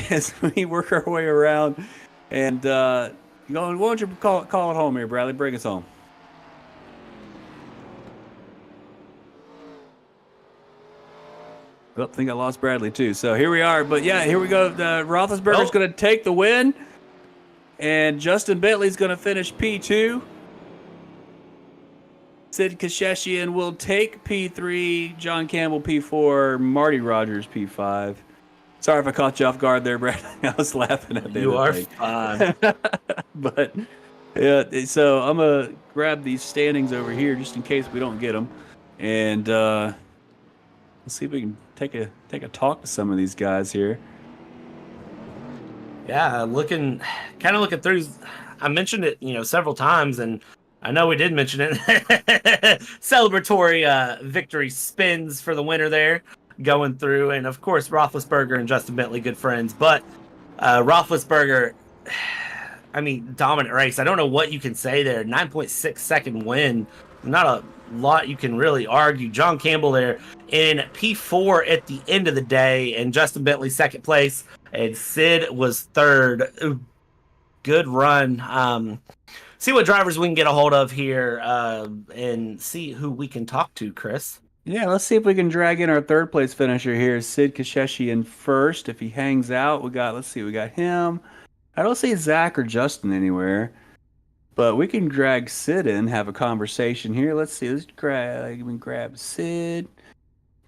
as we work our way around. And why don't you call it home here, Bradley? Bring us home. I think I lost Bradley too. So here we are. But yeah, here we go. Roethlisberger's Oh. going to take the win, and Justin Bentley's going to finish P2. Sid Kasheshian will take P3. John Campbell P4. Marty Rogers P5. Sorry if I caught you off guard there, Brad. I was laughing at the You are thing. fine. But yeah, so I'm gonna grab these standings over here just in case we don't get them, and let's see if we can take a talk to some of these guys here. Yeah, kind of looking through. I mentioned it, several times, and I know we did mention it. Celebratory victory spins for the winner there, going through, and of course Roethlisberger and Justin Bentley, good friends. But Roethlisberger, I mean, dominant race. I don't know what you can say there. 9.6 second win. Not a lot you can really argue. John Campbell there in P4 at the end of the day, and Justin Bentley second place, and Sid was third. Ooh, good run. See what drivers we can get a hold of here, and see who we can talk to, Chris. Yeah, let's see if we can drag in our third place finisher here, Sid Kasheshian first. If he hangs out, we got him. I don't see Zach or Justin anywhere, but we can drag Sid in, have a conversation here. Let's see. Let's grab Sid,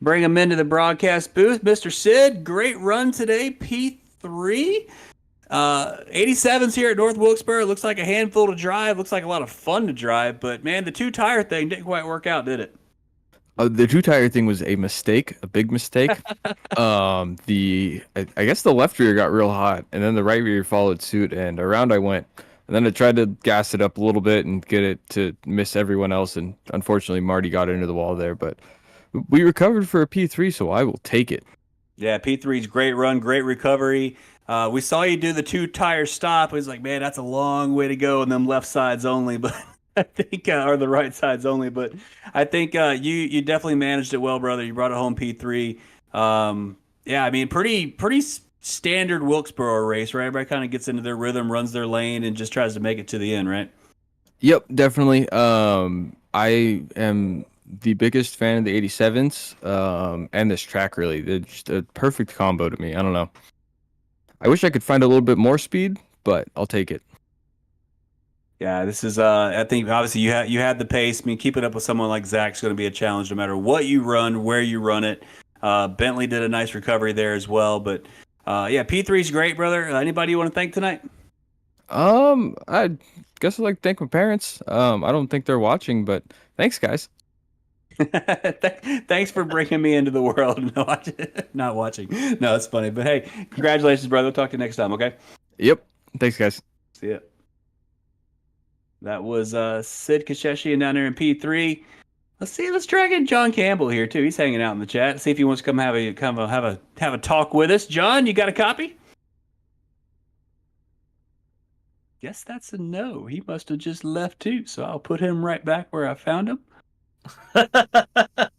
bring him into the broadcast booth. Mr. Sid, great run today, P3. 87's here at North Wilkesboro. Looks like a handful to drive. Looks like a lot of fun to drive, but man, the 2-tire thing didn't quite work out, did it? The 2-tire thing was a mistake, a big mistake. I guess the left rear got real hot, and then the right rear followed suit, and around I went. And then I tried to gas it up a little bit and get it to miss everyone else, and unfortunately Marty got into the wall there. But we recovered for a P3, so I will take it. Yeah, P3's great run, great recovery. We saw you do the 2-tire stop. It was like, man, that's a long way to go, and them left sides only, but I think, or the right sides only. But I think you definitely managed it well, brother. You brought it home P3. Yeah, I mean, pretty standard Wilkesboro race, right? Everybody kind of gets into their rhythm, runs their lane, and just tries to make it to the end, right? Yep, definitely. I am the biggest fan of the 87s and this track, really. It's just a perfect combo to me. I don't know. I wish I could find a little bit more speed, but I'll take it. Yeah, this is I think obviously you had the pace. I mean, keeping up with someone like Zach's going to be a challenge no matter what you run, where you run it. Bentley did a nice recovery there as well, but yeah, P3's great, brother. Anybody you want to thank tonight? I guess I'd like to thank my parents. I don't think they're watching, but thanks, guys. Thanks for bringing me into the world. Not watching. No, it's funny, but hey, congratulations, brother. We'll talk to you next time, okay? Yep. Thanks, guys. See ya. That was Sid Kasheshian down there in P3. Let's drag in John Campbell here too. He's hanging out in the chat. See if he wants to come have a talk with us. John, you got a copy? Guess that's a no. He must have just left too. So I'll put him right back where I found him. I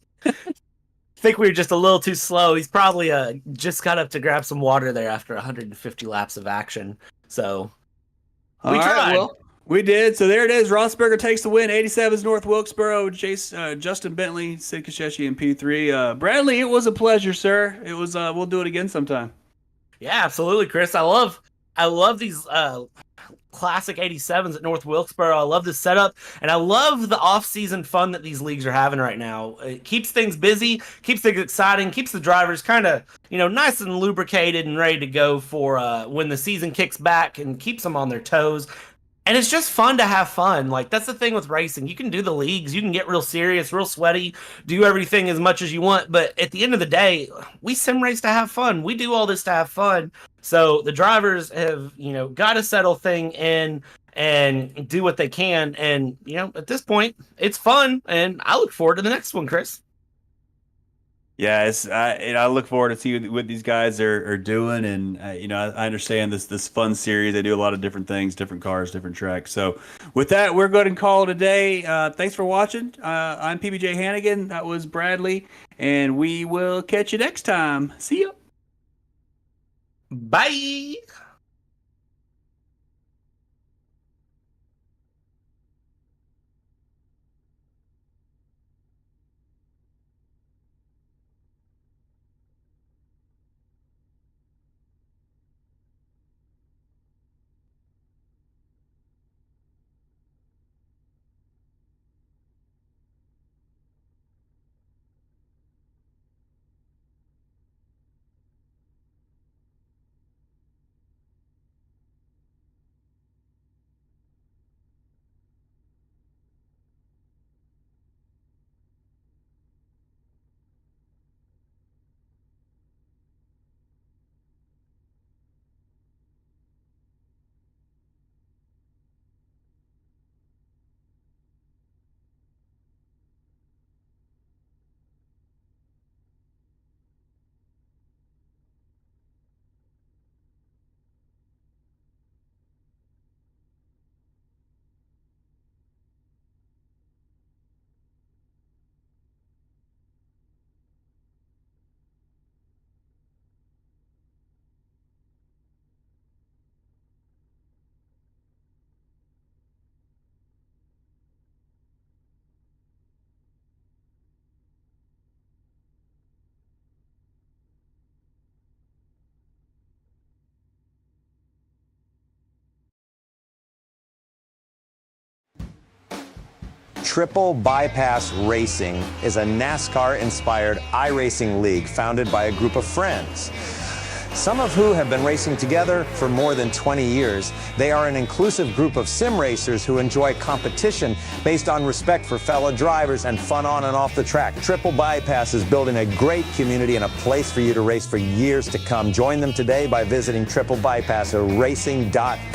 think we were just a little too slow. He's probably just got up to grab some water there after 150 laps of action. So we tried. Well, we did. So there it is. Roethlisberger takes the win. 87's North Wilkesboro. Justin Bentley, Sid Kasheshian P3. Bradley, it was a pleasure, sir. It was. We'll do it again sometime. Yeah, absolutely, Chris. I love these classic 87s at North Wilkesboro. I love this setup, and I love the off-season fun that these leagues are having right now. It keeps things busy, keeps things exciting, keeps the drivers kind of, nice and lubricated and ready to go for when the season kicks back, and keeps them on their toes. And it's just fun to have fun. Like, that's the thing with racing. You can do the leagues, you can get real serious, real sweaty, do everything as much as you want. But at the end of the day, we sim race to have fun. We do all this to have fun. So the drivers have, got to settle thing in and do what they can. And, at this point, it's fun. And I look forward to the next one, Chris. Yeah, I look forward to see what these guys are doing, and I understand this fun series. They do a lot of different things, different cars, different tracks. So, with that, we're going to call it a day. Thanks for watching. I'm PBJ Hannigan. That was Bradley, and we will catch you next time. See ya. Bye. Triple Bypass Racing is a NASCAR-inspired iRacing league founded by a group of friends, some of who have been racing together for more than 20 years. They are an inclusive group of sim racers who enjoy competition based on respect for fellow drivers and fun on and off the track. Triple Bypass is building a great community and a place for you to race for years to come. Join them today by visiting triplebypassracing.com.